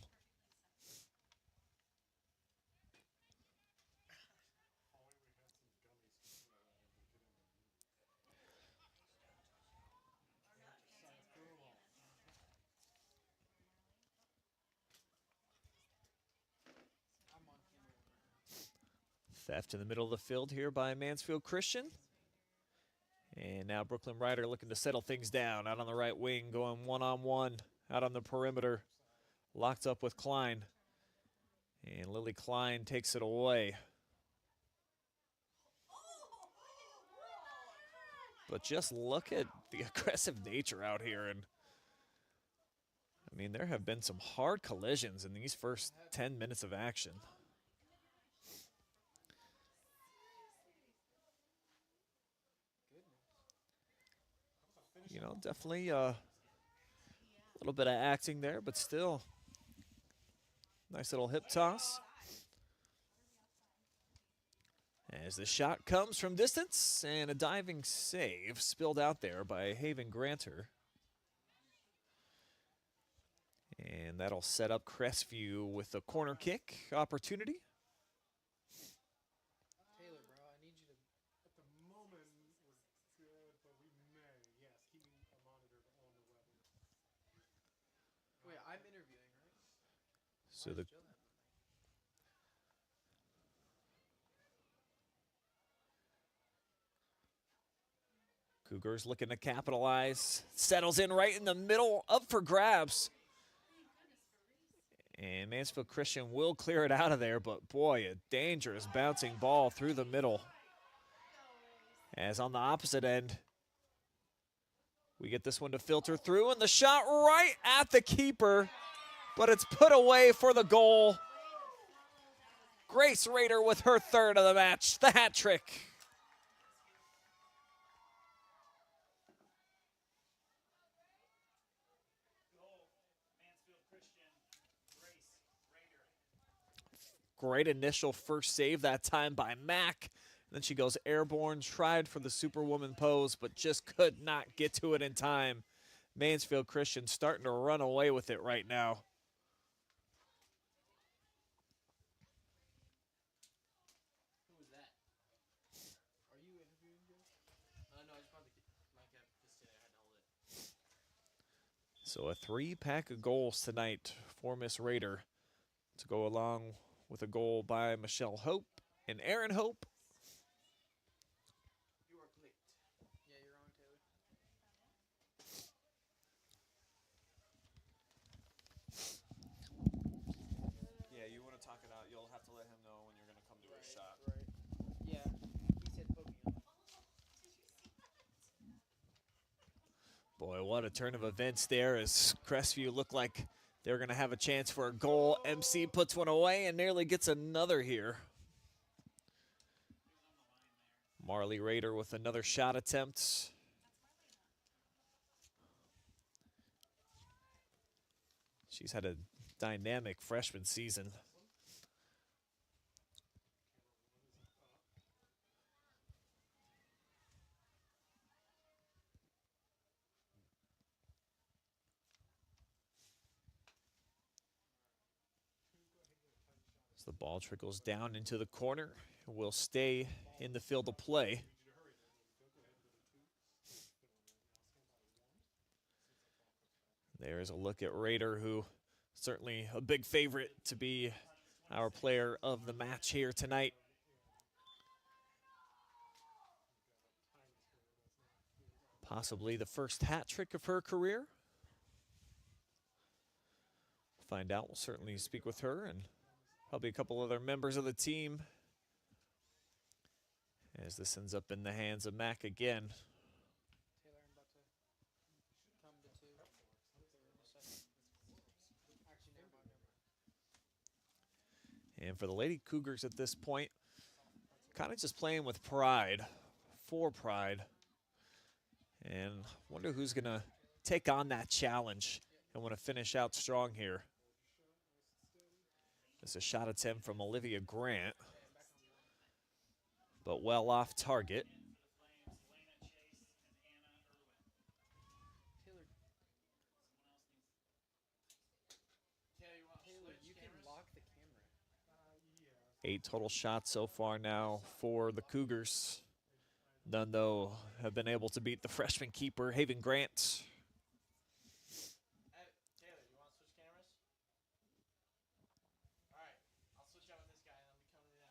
Theft in the middle of the field here by Mansfield Christian. And now Brooklyn Ryder looking to settle things down. Out on the right wing, going one-on-one. Out on the perimeter. Locked up with Klein. And Lily Klein takes it away. But just look at the aggressive nature out here. And I mean, there have been some hard collisions in these first 10 minutes of action. You know, definitely a little bit of acting there, but still nice little hip toss. As the shot comes from distance, and a diving save spilled out there by Haven Granter. And that'll set up Crestview with a corner kick opportunity. Taylor, bro, I need you to. At the moment, we're good, but we may. Yes, keep a monitor on the weather. Wait, I'm interviewing, right? So the Cougars looking to capitalize. Settles in right in the middle, up for grabs. And Mansfield Christian will clear it out of there, but boy, a dangerous bouncing ball through the middle. As on the opposite end, we get this one to filter through, and the shot right at the keeper, but it's put away for the goal. Grace Rader with her third of the match, the hat trick. Great initial first save that time by Mack. Then she goes airborne, tried for the Superwoman pose, but just could not get to it in time. Mansfield Christian starting to run away with it right now. Who was that? Are you interviewing, Joe? No, I just brought the mic up just today. I had to hold it. So a three-pack of goals tonight for Miss Rader to go along with a goal by Michelle Hope and Aaron Hope. You are clicked. Yeah, you're on, Taylor. Yeah, you want to talk it out, you'll have to let him know when you're going to come to a shot. Right. Yeah, he said poke me on. Boy, what a turn of events there as Crestview looked like they're going to have a chance for a goal. MC puts one away and nearly gets another here. Marley Rader with another shot attempt. She's had a dynamic freshman season. The ball trickles down into the corner. Will stay in the field of play. There's a look at Rader, who certainly a big favorite to be our player of the match here tonight. Possibly the first hat trick of her career. Find out. We'll certainly speak with her and probably a couple other members of the team as this ends up in the hands of Mack again. Taylor, I'm about to come to two. Actually, never mind. And for the Lady Cougars at this point, kind of just playing with pride, for pride. And wonder who's going to take on that challenge and want to finish out strong here. It's a shot attempt from Olivia Grant, but well off target. Taylor, you can lock the camera. 8 total shots so far now for the Cougars. None, though, have been able to beat the freshman keeper, Haven Grant. Taylor, you want to switch cameras? All right, I'll switch out with this guy and then we come to them.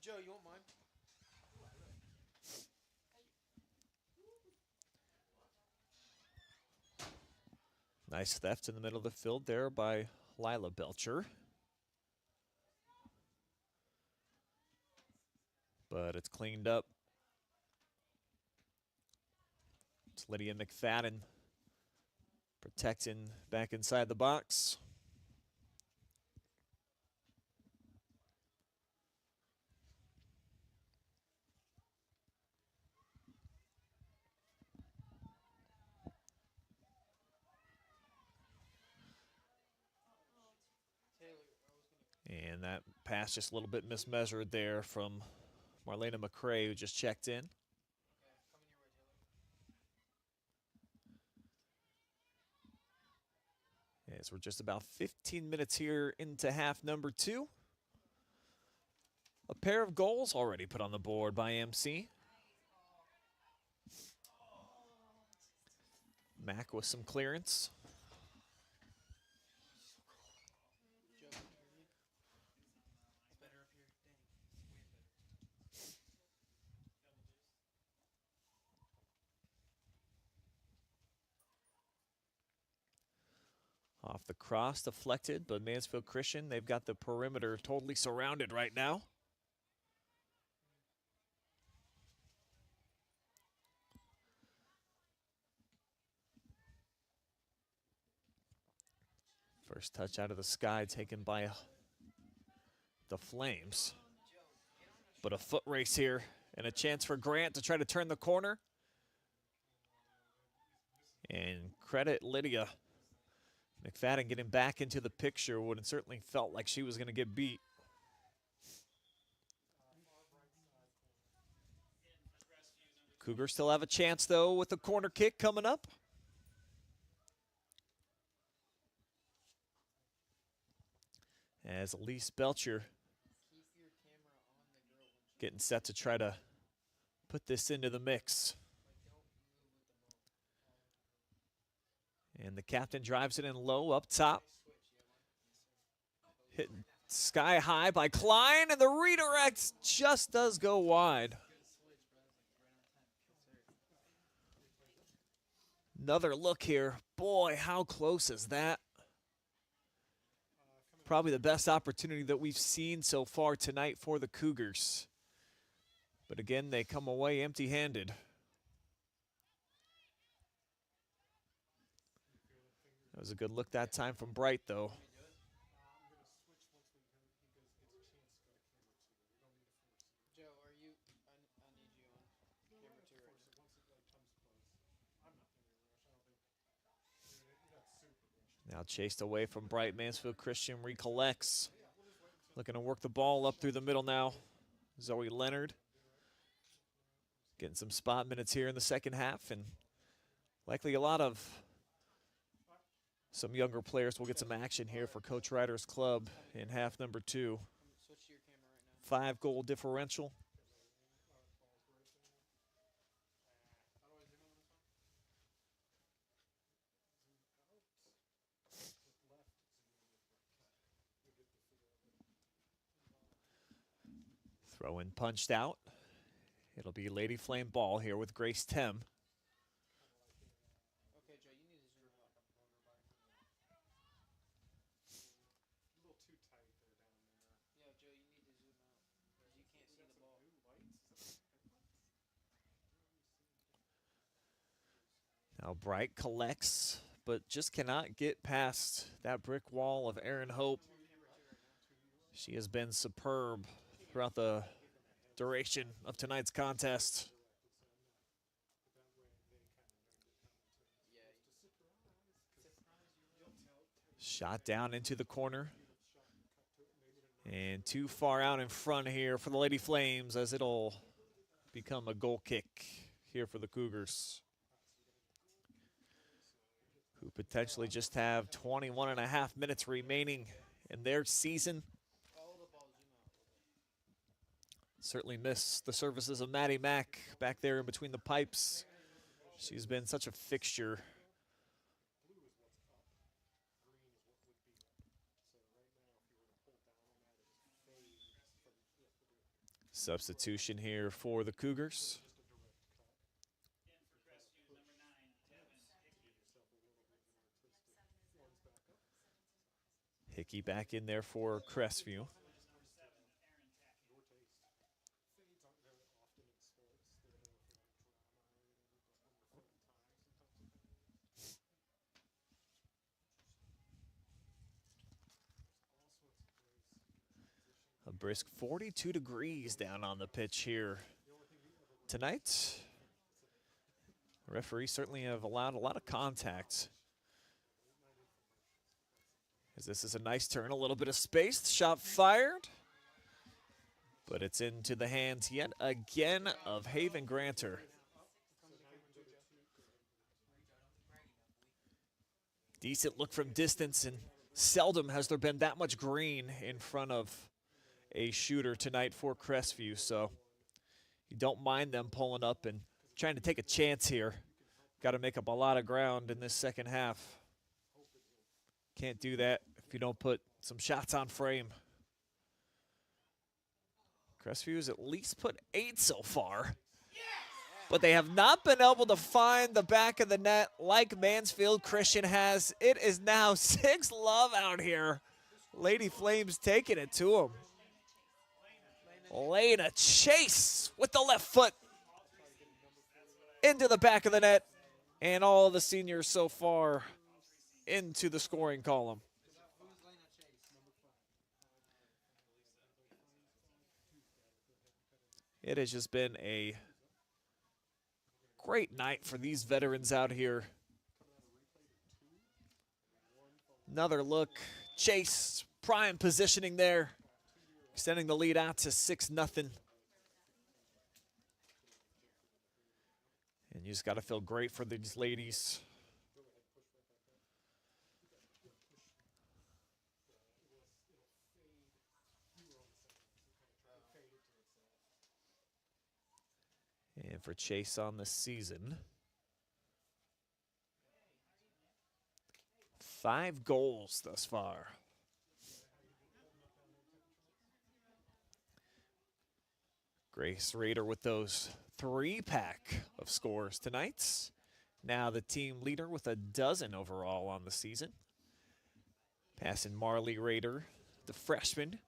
Joe, you want mine? Nice theft in the middle of the field there by Lila Belcher. But it's cleaned up. It's Lydia McFadden protecting back inside the box. And that pass just a little bit mismeasured there from Marlena McCray, who just checked in. As we're just about 15 minutes here into half number 2. A pair of goals already put on the board by MC. Mack with some clearance. Off the cross, deflected, but Mansfield Christian, they've got the perimeter totally surrounded right now. First touch out of the sky taken by the Flames. But a foot race here and a chance for Grant to try to turn the corner. And credit Lydia McFadden getting back into the picture would have certainly felt like she was going to get beat. Cougars still have a chance, though, with the corner kick coming up. As Elise Belcher getting set to try to put this into the mix. And the captain drives it in low up top. Hit sky high by Klein, and the redirect just does go wide. Another look here. Boy, how close is that? Probably the best opportunity that we've seen so far tonight for the Cougars. But again, they come away empty-handed. That was a good look that time from Bright, though. Joe, are you? I need you on camera 2 right now. Now chased away from Bright. Mansfield Christian recollects. Looking to work the ball up through the middle now. Zoe Leonard getting some spot minutes here in the second half, and likely a lot of some younger players will get some action here for Coach Ryder's club in half number 2. Switch to your camera right now. 5-goal differential. Throw in punched out. It'll be Lady Flame ball here with Grace Tem. Okay, Joe, you need to zoom out. A little too tight there down there. Yeah, Joe, you need to zoom out because you can't see the ball. Now Bright collects, but just cannot get past that brick wall of Erin Hope. She has been superb throughout the duration of tonight's contest. Shot down into the corner. And too far out in front here for the Lady Flames, as it'll become a goal kick here for the Cougars, who potentially just have 21 and a half minutes remaining in their season. Certainly miss the services of Maddie Mack back there in between the pipes. She's been such a fixture. Substitution here for the Cougars. Hickey back in there for Crestview. A brisk 42 degrees down on the pitch here tonight. The referees certainly have allowed a lot of contact. As this is a nice turn, a little bit of space, shot fired. But it's into the hands yet again of Haven Granter. Decent look from distance, and seldom has there been that much green in front of a shooter tonight for Crestview. So you don't mind them pulling up and trying to take a chance here. Got to make up a lot of ground in this second half. Can't do that if you don't put some shots on frame. Crestview has at least put 8 so far, but they have not been able to find the back of the net like Mansfield Christian has. It is now 6-love out here. Lady Flames taking it to them. Lena Chase with the left foot into the back of the net, and all the seniors so far into the scoring column. It has just been a great night for these veterans out here. Another look. Chase, prime positioning there, extending the lead out to 6-0. And you just got to feel great for these ladies. And for Chase on the season, 5 goals thus far. Grace Rader with those 3-pack of scores tonight. Now the team leader with a 12 overall on the season. Passing Marley Rader, the freshman,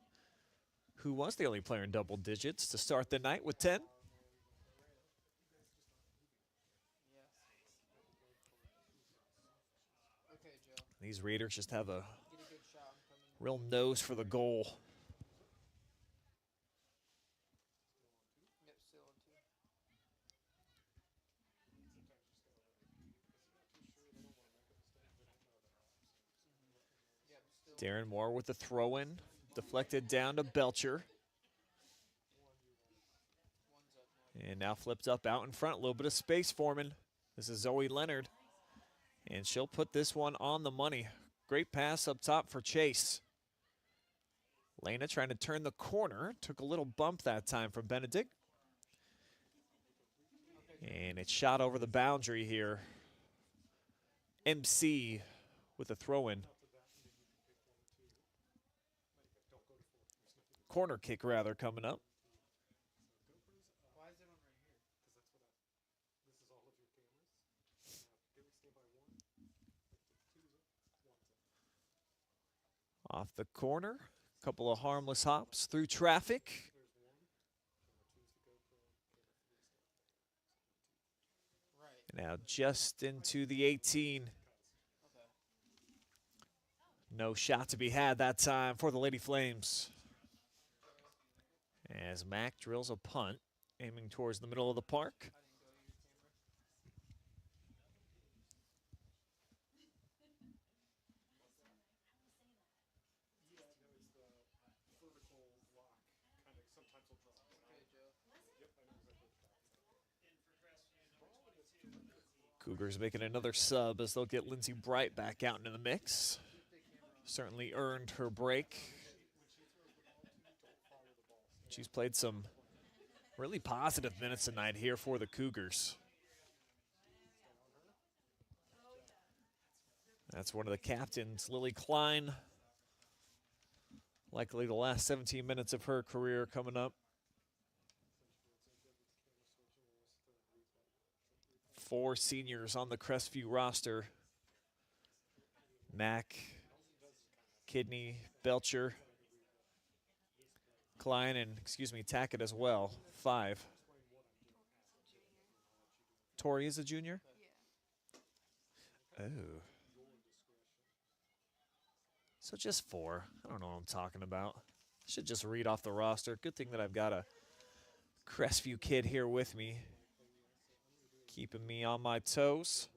who was the only player in double digits to start the night with 10. These Raiders just have a real nose for the goal. Darren Moore with the throw-in, deflected down to Belcher. And now flipped up out in front, a little bit of space forming. This is Zoe Leonard. And she'll put this one on the money. Great pass up top for Chase. Lena trying to turn the corner. Took a little bump that time from Benedict. And it's shot over the boundary here. MC with a throw-in. Corner kick, rather, coming up. Off the corner, a couple of harmless hops through traffic. Now just into the 18. No shot to be had that time for the Lady Flames. As Mack drills a punt, aiming towards the middle of the park. Cougars making another sub as they'll get Lindsey Bright back out into the mix. Certainly earned her break. She's played some really positive minutes tonight here for the Cougars. That's one of the captains, Lily Klein. Likely the last 17 minutes of her career coming up. 4 seniors on the Crestview roster. Mack, Kidney, Belcher, Klein, and, Tackett as well. 5. Tori is a junior? Oh. So just 4. I don't know what I'm talking about. Should just read off the roster. Good thing that I've got a Crestview kid here with me, keeping me on my toes.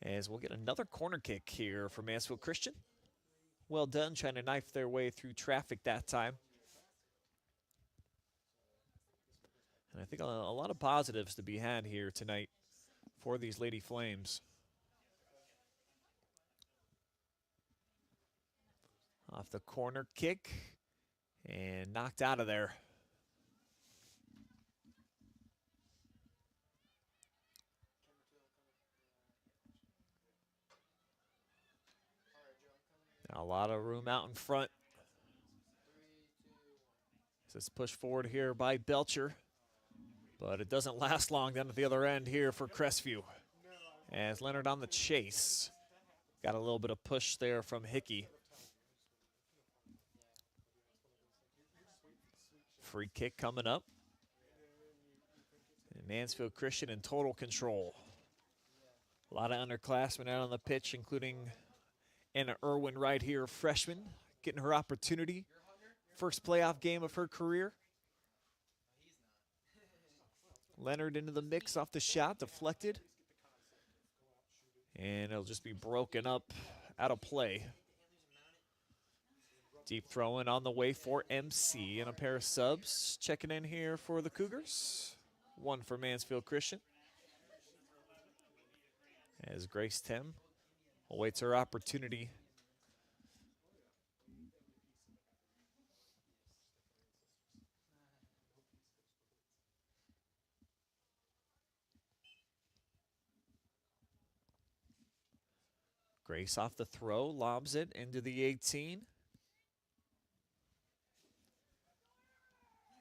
As we'll get another corner kick here for Mansfield Christian. Well done, trying to knife their way through traffic that time. And I think a lot of positives to be had here tonight for these Lady Flames. Off the corner kick and knocked out of there. Now a lot of room out in front. This is pushed forward here by Belcher, but it doesn't last long down at the other end here for Crestview. As Leonard on the chase. Got a little bit of push there from Hickey. Free kick coming up. And Mansfield Christian in total control. A lot of underclassmen out on the pitch, including Anna Irwin right here, freshman, getting her opportunity. First playoff game of her career. Leonard into the mix off the shot, deflected. And it'll just be broken up out of play. Deep throw in on the way for MC, and a pair of subs checking in here for the Cougars. 1 for Mansfield Christian. As Grace Tim awaits her opportunity. Grace off the throw, lobs it into the 18.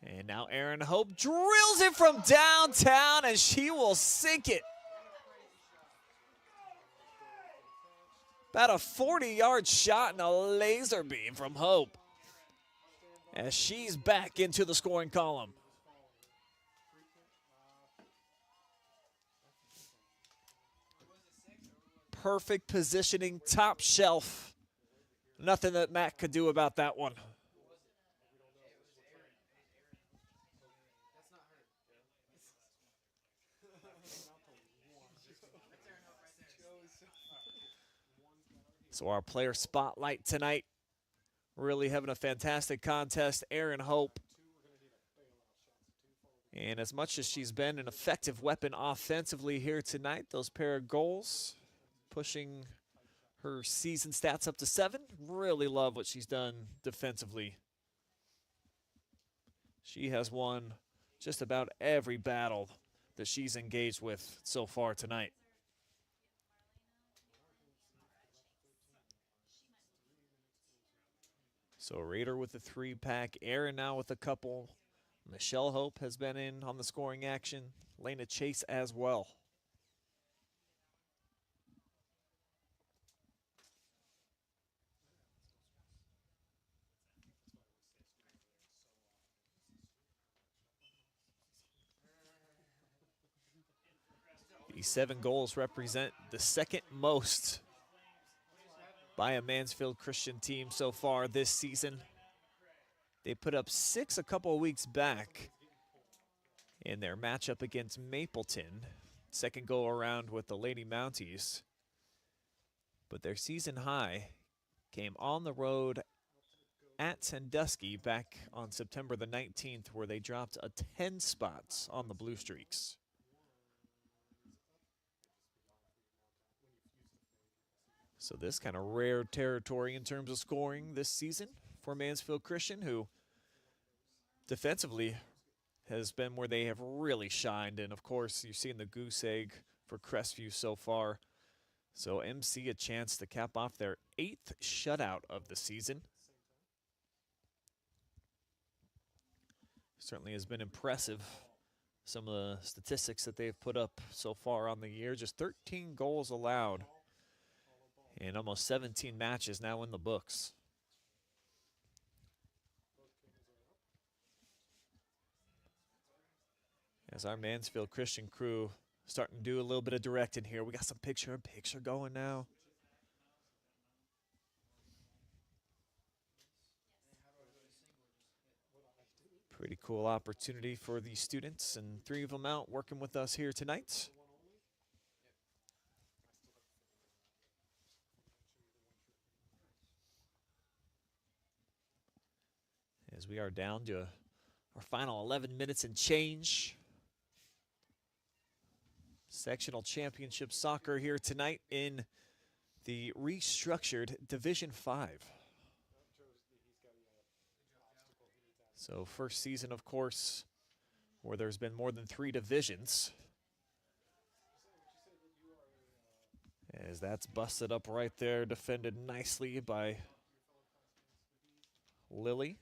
And now Erin Hope drills it from downtown, and she will sink it. About a 40-yard shot and a laser beam from Hope as she's back into the scoring column. Perfect positioning, top shelf. Nothing that Matt could do about that one. So our player spotlight tonight, really having a fantastic contest. Erin Hope. And as much as she's been an effective weapon offensively here tonight, those pair of goals, pushing her season stats up to 7. Really love what she's done defensively. She has won just about every battle that she's engaged with so far tonight. So Raider with the 3-pack, Aaron now with a couple. Michelle Hope has been in on the scoring action. Lena Chase as well. These 7 goals represent the second most by a Mansfield Christian team so far this season. They put up 6 a couple of weeks back in their matchup against Mapleton. Second go around with the Lady Mounties. But their season high came on the road at Sandusky back on September the 19th, where they dropped a 10 spots on the Blue Streaks. So this kind of rare territory in terms of scoring this season for Mansfield Christian, who defensively has been where they have really shined. And of course, you've seen the goose egg for Crestview so far. So MC a chance to cap off their 8th shutout of the season. Certainly has been impressive some of the statistics that they've put up so far on the year. Just 13 goals allowed and almost 17 matches now in the books. As our Mansfield Christian crew starting to do a little bit of directing here. We got some picture-in-picture going now. Pretty cool opportunity for these students, and 3 of them out working with us here tonight. As we are down to our final 11 minutes and change. Sectional championship soccer here tonight in the restructured Division V. So first season, of course, where there's been more than 3 divisions. As that's busted up right there, defended nicely by Lily.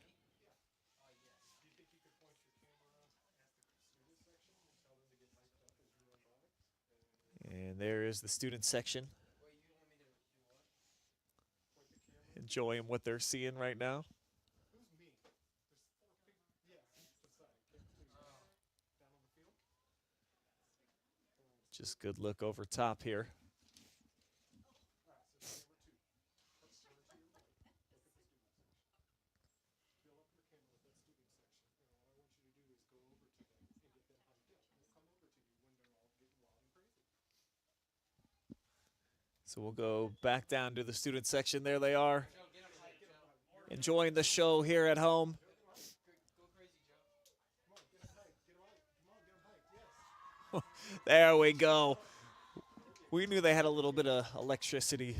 And there is the student section. Enjoying what they're seeing right now. Just good look over top here. So we'll go back down to the student section. There they are, enjoying the show here at home. There we go. We knew they had a little bit of electricity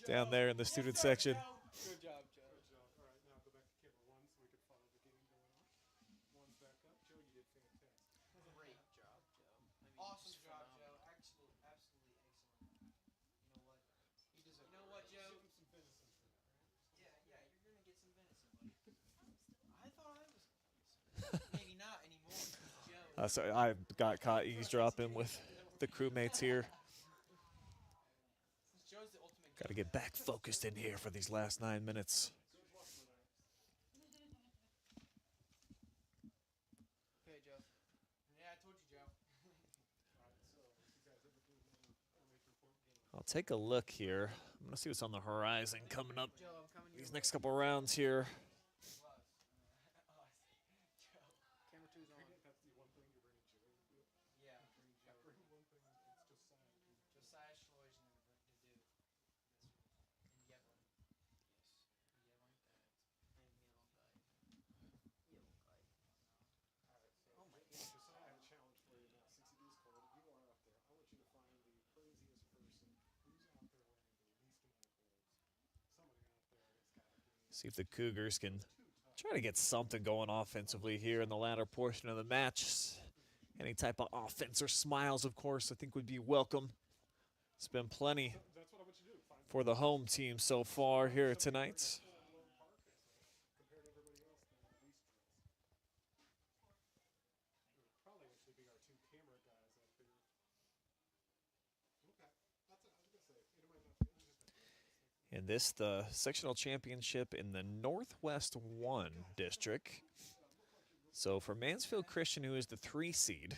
down there in the student section. Good job, Joe. Good job. All right, now go back to camera 1 so we can follow the game going on. 1's back up. Joe, you did fantastic. Great job, Joe. Awesome job, Joe. Absolutely excellent. You know what? You know what, Joe? Give him some venison for that, right? Yeah, you're gonna get some venison, buddy. I thought I was. Maybe not anymore. Joe. Sorry, I got caught eavesdropping with the crewmates here. Joe's the ultimate. Got to get back focused in here for these last 9 minutes. Okay, Joe. Yeah, I told you, Joe. I'll take a look here. I'm going to see what's on the horizon coming up Joe, I'm coming these next couple rounds here. Camera 2's on. That's the one thing you're bringing Joe to do. Yeah, bring Joe. Bring one thing, it's Josiah. Josiah Schloy's never to do. And Yevon. Yes. Yevon. And Yevon. Oh my God. Josiah, I have a challenge for you now. Since it is cold, you are up there. I want you to find the craziest person who's out there wearing the least amount of clothes. Somebody out there that's got to be. See if the Cougars can try to get something going offensively here in the latter portion of the match. Any type of offense or smiles, of course, I think would be welcome. It's been plenty That's what I want you to do. Find for the home team so far here tonight. compared to everybody else that at least dress. It would probably actually be our 2 camera guys up here. Okay. I was going to say, it might not be. In this, the sectional championship in the Northwest 1 district. So for Mansfield Christian, who is the 3 seed,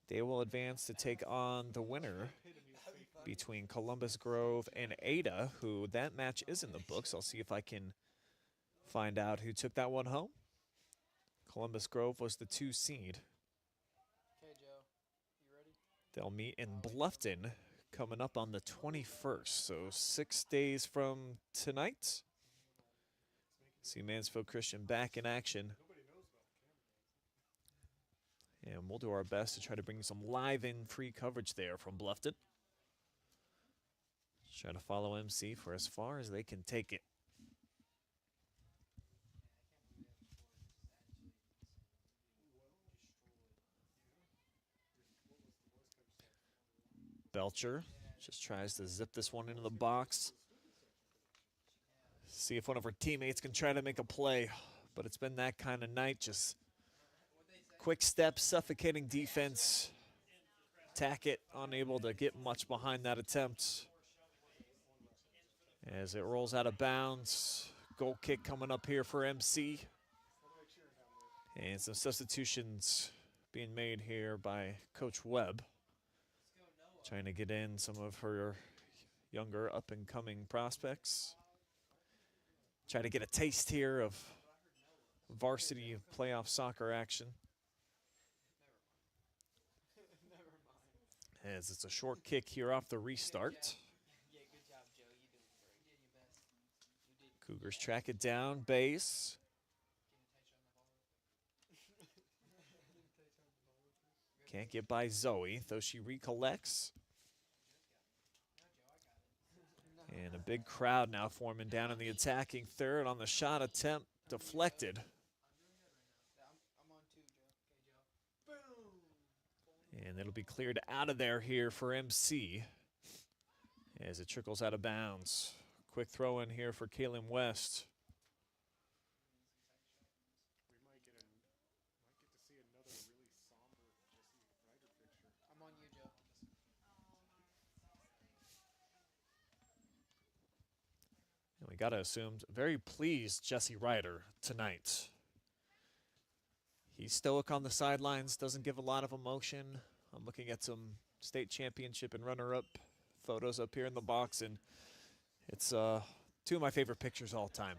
they will advance to take on the winner between Columbus Grove and Ada, who that match is in the books. I'll see if I can find out who took that one home. Columbus Grove was the 2 seed. Okay, Joe. You ready? They'll meet in Bluffton coming up on the 21st, so 6 days from tonight. See Mansfield Christian back in action. And we'll do our best to try to bring some live in free coverage there from Bluffton. Try to follow MC for as far as they can take it. Belcher just tries to zip this one into the box. See if one of her teammates can try to make a play. But it's been that kind of night, just Quick step, suffocating defense. Tackett unable to get much behind that attempt. As it rolls out of bounds. Goal kick coming up here for MC. And some substitutions being made here by Coach Webb. Trying to get in some of her younger up-and-coming prospects. Try to get a taste here of varsity playoff soccer action. As it's a short kick here off the restart. Cougars track it down, base. Can't get by Zoe, though she recollects. And a big crowd now forming down in the attacking third on the shot attempt, deflected. And it'll be cleared out of there here for MC as it trickles out of bounds. Quick throw in here for Kaylin West. We might get to see another really somber Jesse Ryder picture. I'm on you, Joe. And we got to assume, very pleased Jesse Ryder tonight. He's stoic on the sidelines, doesn't give a lot of emotion. I'm looking at some state championship and runner-up photos up here in the box, and it's two of my favorite pictures all time.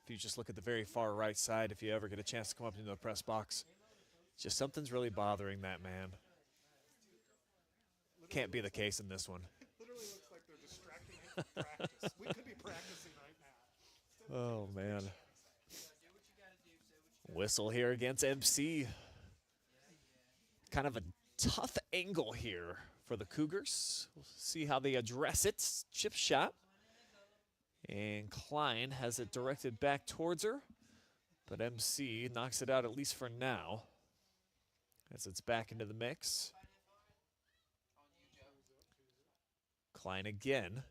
If you just look at the very far right side, if you ever get a chance to come up into the press box, just something's really bothering that man. Can't be the case in this one. Literally looks like they're distracting him from practice. We could be practicing right now. Oh, man. Whistle here against MC. Kind of a tough angle here for the Cougars. We'll see how they address it. Chip shot. And Klein has it directed back towards her. But MC knocks it out at least for now. As it's back into the mix. Klein again.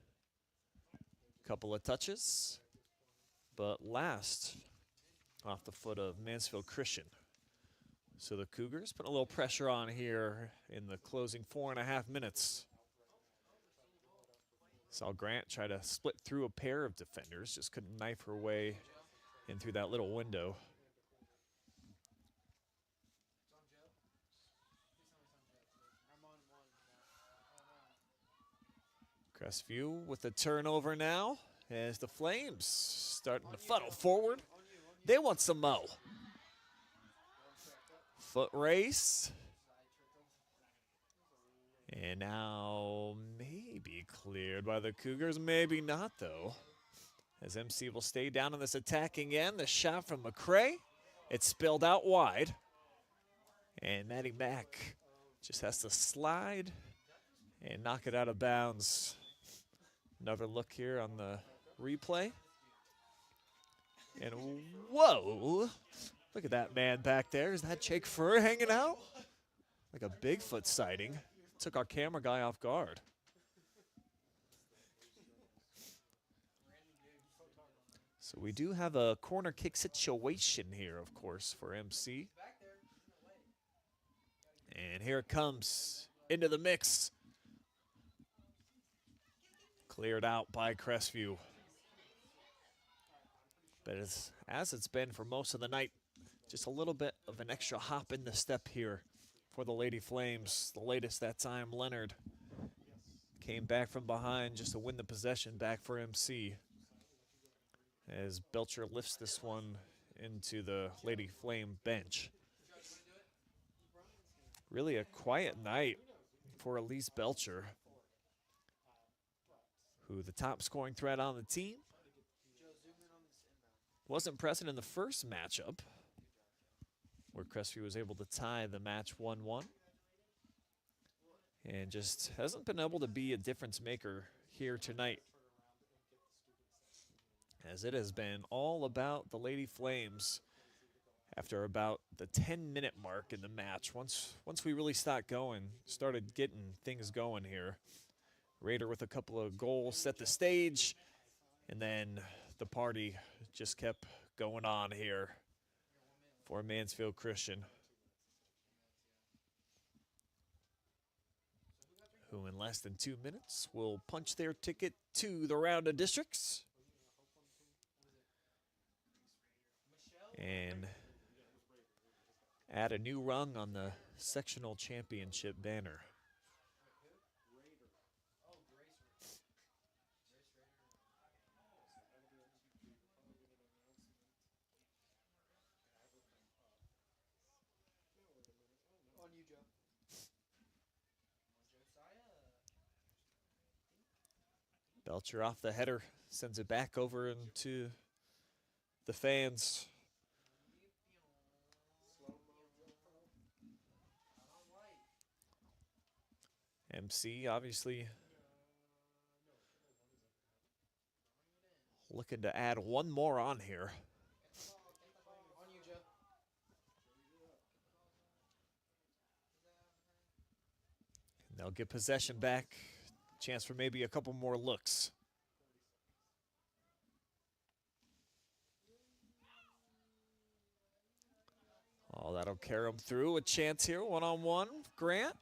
Couple of touches. But last off the foot of Mansfield Christian. So the Cougars put a little pressure on here in the closing 4.5 minutes. Saw Grant try to split through a pair of defenders, just couldn't knife her way in through that little window. Crestview with the turnover now as the Flames starting to funnel forward. They want some mo. Foot race. And now maybe cleared by the Cougars, maybe not though. As MC will stay down on this attacking end. The shot from McCray. It spilled out wide. And Maddie Mack just has to slide and knock it out of bounds. Another look here on the replay. And whoa, look at that man back there. Is that Jake Furr hanging out? Like a Bigfoot sighting. Took our camera guy off guard. So we do have a corner kick situation here, of course, for MC. And here it comes into the mix. Cleared out by Crestview. But as it's been for most of the night, just a little bit of an extra hop in the step here for the Lady Flames. The latest that time, Leonard came back from behind just to win the possession back for MC. As Belcher lifts this one into the Lady Flame bench. Really a quiet night for Elise Belcher, who the top scoring threat on the team. Wasn't present in the first matchup, where Crestview was able to tie the match 1-1. And just hasn't been able to be a difference maker here tonight, as it has been all about the Lady Flames after about the 10-minute mark in the match. Once we really started getting things going here. Raider with a couple of goals set the stage, and then the party just kept going on here for Mansfield Christian. who in less than 2 minutes will punch their ticket to the round of districts and add a new rung on the sectional championship banner. Belcher off the header, sends it back over into the fans. MC obviously looking to add one more on here. And they'll get possession back. Chance for maybe a couple more looks. Oh, that'll carry them through. A chance here, one-on-one. Grant.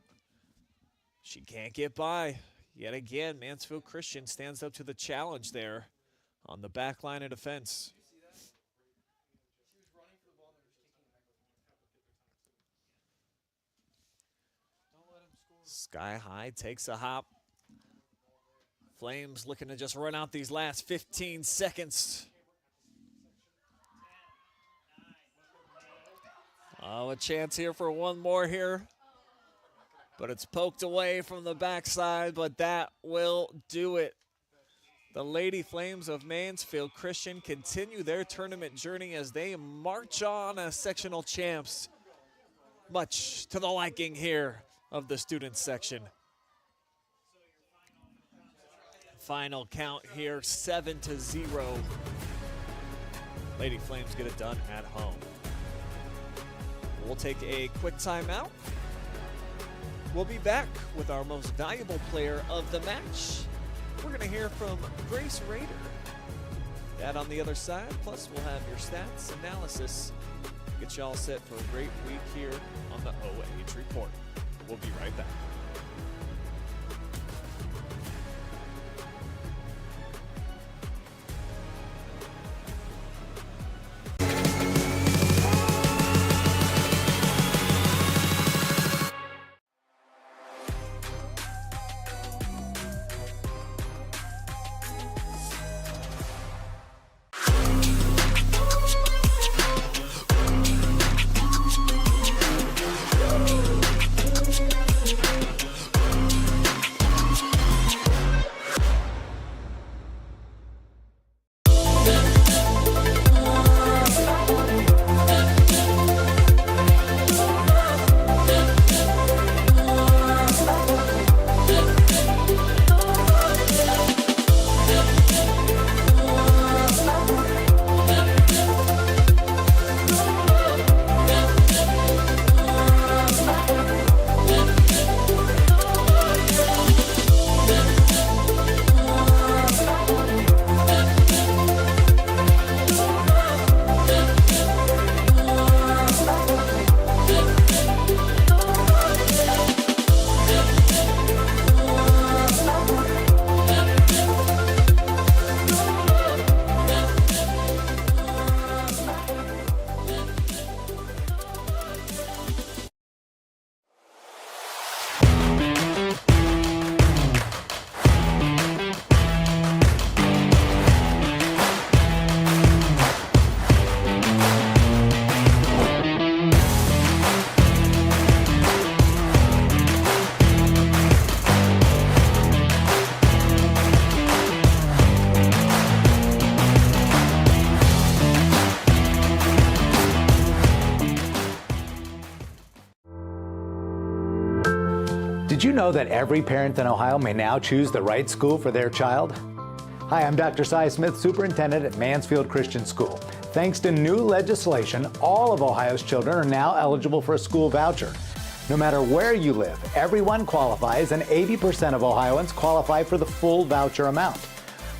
She can't get by. Yet again, Mansfield Christian stands up to the challenge there on the back line of defense. Sky High takes a hop. Flames looking to just run out these last 15 seconds. Oh, a chance here for one more here. But it's poked away from the backside, but that will do it. The Lady Flames of Mansfield Christian continue their tournament journey as they march on as sectional champs, much to the liking here of the student section. Final count here, 7-0. Lady Flames get it done at home. We'll take a quick timeout. We'll be back with our most valuable player of the match. We're going to hear from Grace Rader. That on the other side, plus we'll have your stats analysis. Get you all set for a great week here on the OH Report. We'll be right back. Did you know that every parent in Ohio may now choose the right school for their child? Hi, I'm Dr. Cy Smith, Superintendent at Mansfield Christian School. Thanks to new legislation, all of Ohio's children are now eligible for a school voucher. No matter where you live, everyone qualifies, and 80% of Ohioans qualify for the full voucher amount.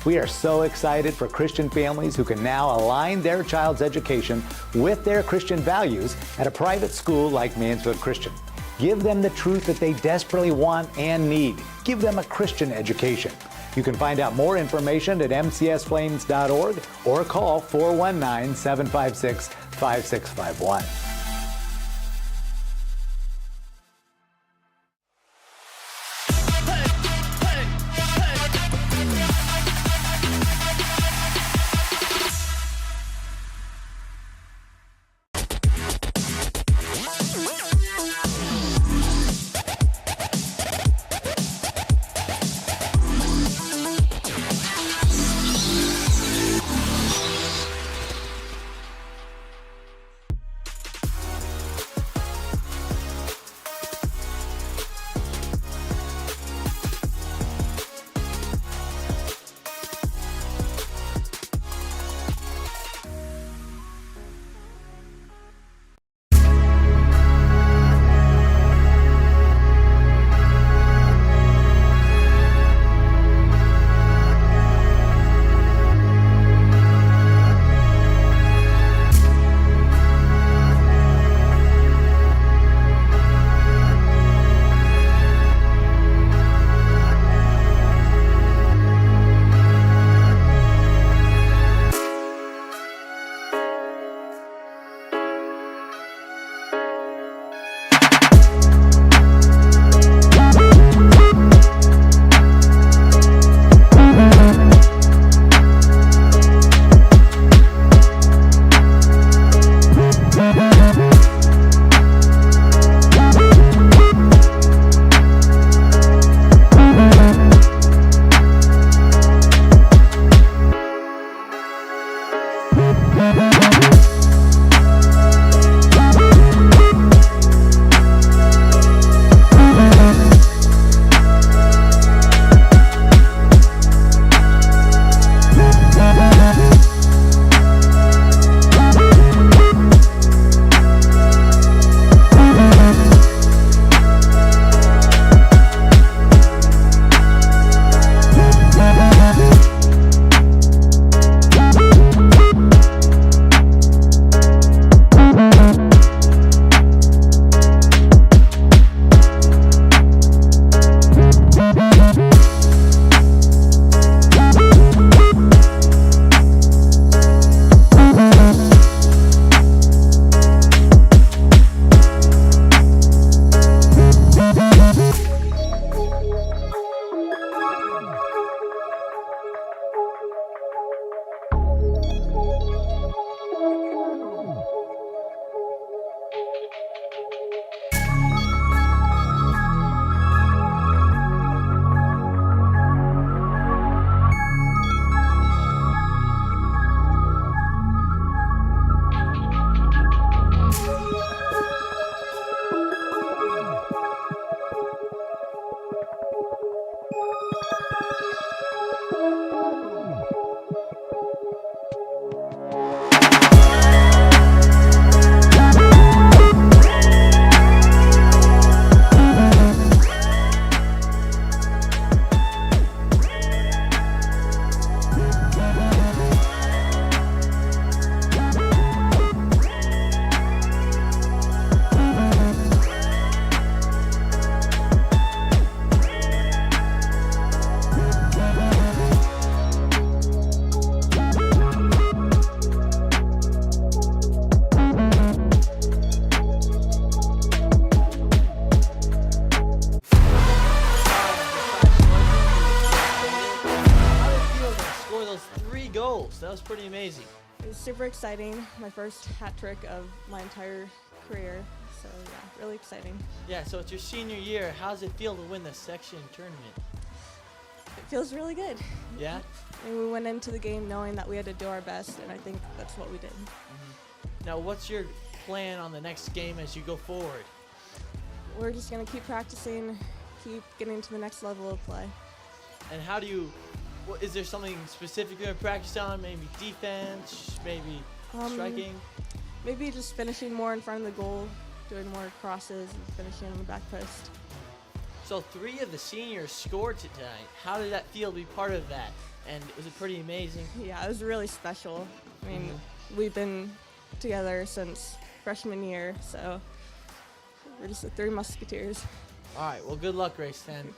We are so excited for Christian families who can now align their child's education with their Christian values at a private school like Mansfield Christian. Give them the truth that they desperately want and need. Give them a Christian education. You can find out more information at mcsflames.org or call 419-756-5651. That was pretty amazing. It was super exciting. My first hat trick of my entire career. So yeah, really exciting. Yeah, so it's your senior year. How does it feel to win the section tournament? It feels really good. Yeah? I mean, we went into the game knowing that we had to do our best, and I think that's what we did. Now, what's your plan on the next game as you go forward? We're just going to keep practicing, keep getting to the next level of play. And how do you, is there something specific you're going to practice on? Maybe defense, maybe striking? Maybe just finishing more in front of the goal, doing more crosses, and finishing on the back post. So 3 of the seniors scored tonight. How did that feel to be part of that? And was it pretty amazing? Yeah, it was really special. I mean, we've been together since freshman year, so we're just the Three Musketeers. All right. Well, good luck, Grace 10.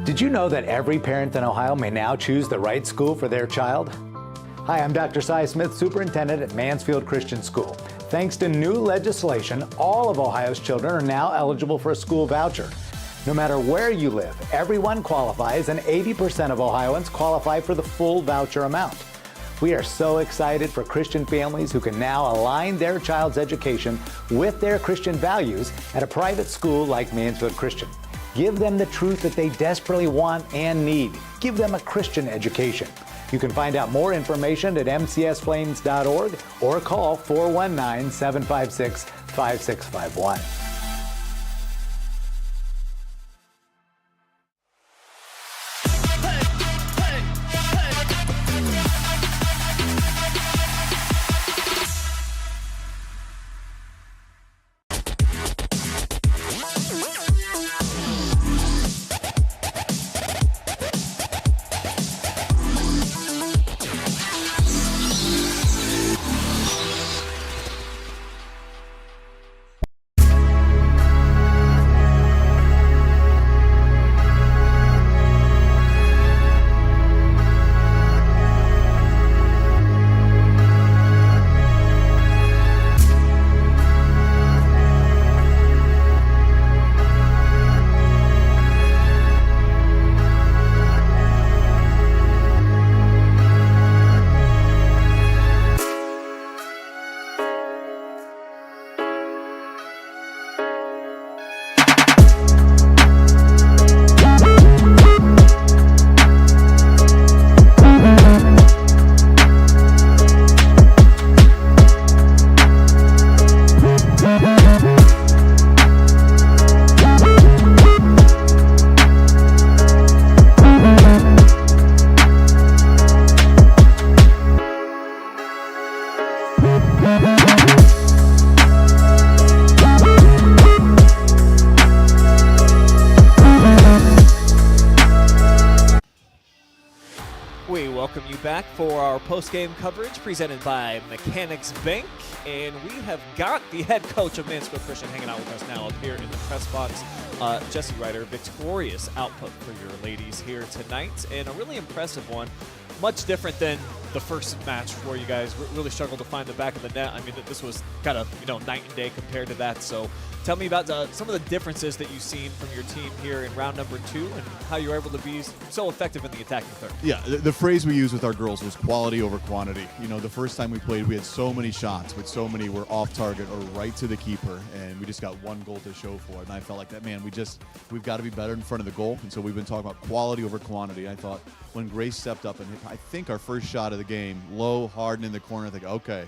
Did you know that every parent in Ohio may now choose the right school for their child? Hi, I'm Dr. Cy Smith, Superintendent at Mansfield Christian School. Thanks to new legislation, all of Ohio's children are now eligible for a school voucher. No matter where you live, everyone qualifies, and 80% of Ohioans qualify for the full voucher amount. We are so excited for Christian families who can now align their child's education with their Christian values at a private school like Mansfield Christian. Give them the truth that they desperately want and need. Give them a Christian education. You can find out more information at mcsflames.org or call 419-756-5651. We welcome you back for our post-game coverage presented by Mechanics Bank. And we have got the head coach of Mansfield Christian hanging out with us now up here in the press box. Jesse Ryder, victorious output for your ladies here tonight, and a really impressive one. much different than the first match where you guys really struggled to find the back of the net. I mean, this was kind of, night and day compared to that. So tell me about some of the differences that you've seen from your team here in round number 2 and how you were able to be so effective in the attacking third. Yeah, the phrase we used with our girls was quality over quantity. The first time we played, we had so many shots, but so many were off target or right to the keeper, and we just got one goal to show for it. And I felt like that, man, we've got to be better in front of the goal. And so we've been talking about quality over quantity. I thought when Grace stepped up and hit, I think our first shot of the game, low, hard, and in the corner, I think, okay,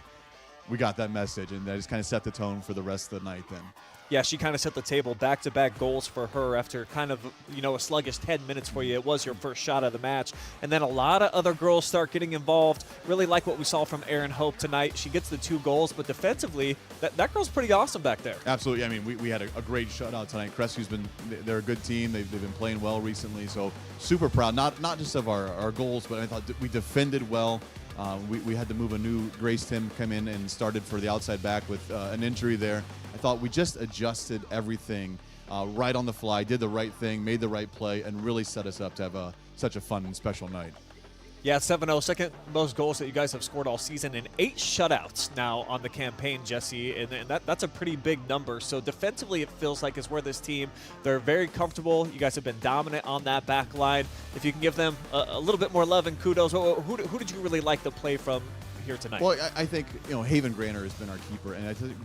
we got that message, and that just kind of set the tone for the rest of the night then. Yeah, she kind of set the table, back-to-back goals for her after kind of, a sluggish 10 minutes for you. It was your first shot of the match. And then a lot of other girls start getting involved. Really like what we saw from Erin Hope tonight. She gets the 2 goals, but defensively, that girl's pretty awesome back there. Absolutely. I mean, we had a great shutout tonight. Crestview's they're a good team. They've been playing well recently, so super proud, not just of our goals, but I thought we defended well. We had to move a new Grace Tim come in and started for the outside back with an injury there. I thought we just adjusted everything right on the fly, did the right thing, made the right play, and really set us up to have such a fun and special night. Yeah, 7-0, second most goals that you guys have scored all season, and 8 shutouts now on the campaign, Jesse, and that's a pretty big number. So defensively, it feels like is where this team, they're very comfortable. You guys have been dominant on that back line. If you can give them a little bit more love and kudos, who did you really like to play from here tonight? Well, I think Haven Granter has been our keeper, and I think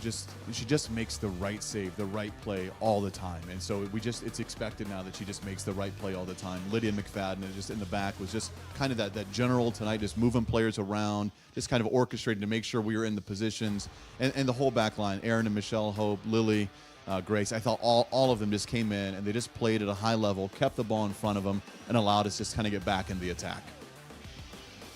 she just makes the right save, the right play all the time, and so it's expected now that she just makes the right play all the time. Lydia McFadden, just in the back, was just kind of that general tonight, just moving players around, just kind of orchestrating to make sure we were in the positions, and the whole back line, Erin and Michelle Hope, Lily, Grace. I thought all of them just came in and they just played at a high level, kept the ball in front of them, and allowed us just kind of get back in the attack.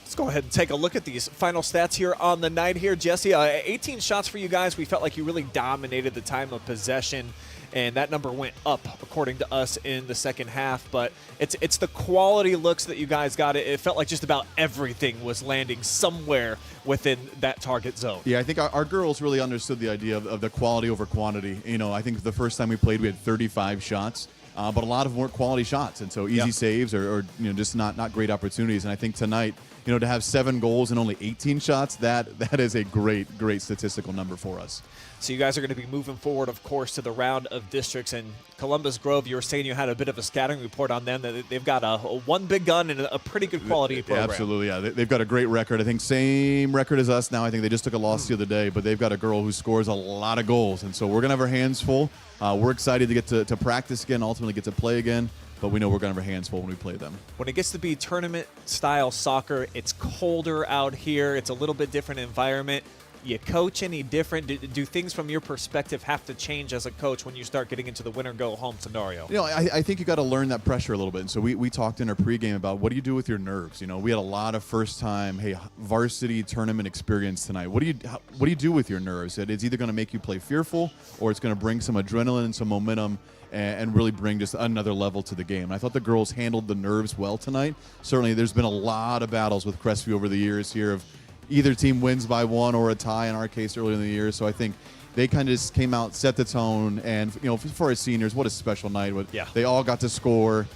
Let's go ahead and take a look at these final stats here on the night here, Jesse. 18 shots for you guys. We felt like you really dominated the time of possession, and that number went up, according to us, in the second half. But it's the quality looks that you guys got. It felt like just about everything was landing somewhere within that target zone. Yeah, I think our girls really understood the idea of the quality over quantity. I think the first time we played, we had 35 shots. But a lot of them weren't quality shots, and so easy saves or just not great opportunities. And I think tonight, to have 7 goals and only 18 shots, that is a great statistical number for us. So you guys are going to be moving forward, of course, to the round of districts. And Columbus Grove, you were saying you had a bit of a scattering report on them. That they've got a one big gun and a pretty good quality program. Absolutely, yeah. They've got a great record. I think same record as us now. I think they just took a loss the other day, but they've got a girl who scores a lot of goals. And so we're going to have our hands full. We're excited to get to practice again, ultimately get to play again. But we know we're going to have our hands full when we play them. When it gets to be tournament-style soccer, it's colder out here. It's a little bit different environment. You coach any different? Do things from your perspective have to change as a coach when you start getting into the win-or-go-home scenario? I think you got to learn that pressure a little bit. And so we talked in our pregame about what do you do with your nerves? We had a lot of first-time, varsity tournament experience tonight. What do you do with your nerves? It's either going to make you play fearful, or it's going to bring some adrenaline and some momentum and really bring just another level to the game. And I thought the girls handled the nerves well tonight. Certainly, there's been a lot of battles with Crestview over the years here of either team wins by 1 or a tie, in our case, earlier in the year. So I think they kind of just came out, set the tone, and for our seniors, what a special night. They all got to score.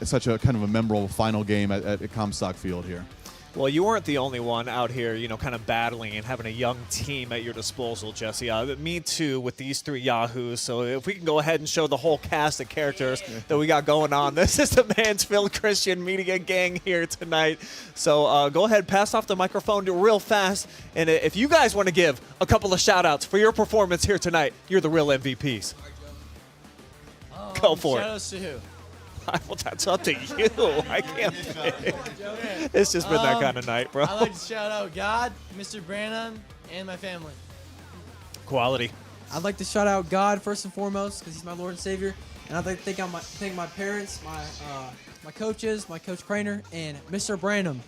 Such a kind of a memorable final game at Comstock Field here. Well, you weren't the only one out here, kind of battling and having a young team at your disposal, Jesse. Me too, with these 3 Yahoos. So if we can go ahead and show the whole cast of characters that we got going on. This is the Mansfield Christian Media Gang here tonight. So go ahead, pass off the microphone real fast. And if you guys want to give a couple of shout-outs for your performance here tonight, you're the real MVPs. Go for it. Shout-outs to who? Well, that's up to you. I can't pick. It's just been that kind of night, bro. I'd like to shout out God, Mr. Branham, and my family. Quality. I'd like to shout out God first and foremost because He's my Lord and Savior, and I'd like to thank my parents, my coaches, my coach Craner, and Mr. Branham.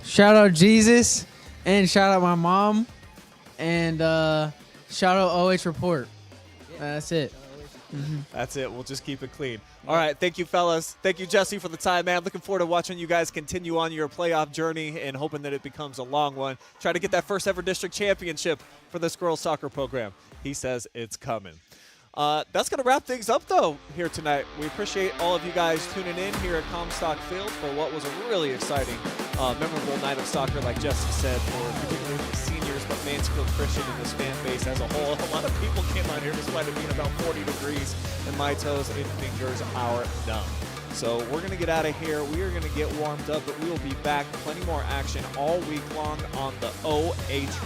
Shout out Jesus, and shout out my mom, and shout out OH Report. That's it. That's it. We'll just keep it clean. All right. Thank you, fellas. Thank you, Jesse, for the time, man. Looking forward to watching you guys continue on your playoff journey and hoping that it becomes a long one. Try to get that first ever district championship for this girls soccer program. He says it's coming. That's going to wrap things up, though, here tonight. We appreciate all of you guys tuning in here at Comstock Field for what was a really exciting, memorable night of soccer, like Jesse said, for particularly the seniors, but Mansfield Christian and this fan base as a whole. A lot of people came out here despite it being about 40 degrees, and my toes and fingers are numb. So we're going to get out of here. We are going to get warmed up, but we will be back. Plenty more action all week long on the OH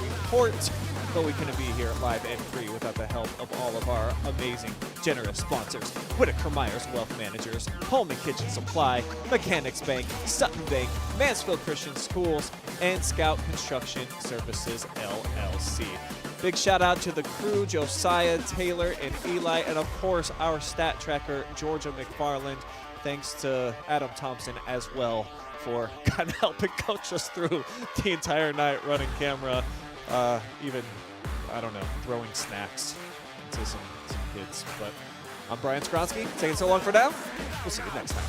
Report. But we couldn't be here live and free without the help of all of our amazing, generous sponsors. Whitaker Myers Wealth Managers, Home and Kitchen Supply, Mechanics Bank, Sutton Bank, Mansfield Christian Schools, and Scout Construction Services, LLC. Big shout out to the crew, Josiah, Taylor, and Eli, and of course our stat tracker, Georgia McFarland. Thanks to Adam Thompson as well for kind of helping coach us through the entire night, running camera, even, I don't know, throwing snacks into some kids. But I'm Brian Skronsky, taking so long for now. We'll see you next time.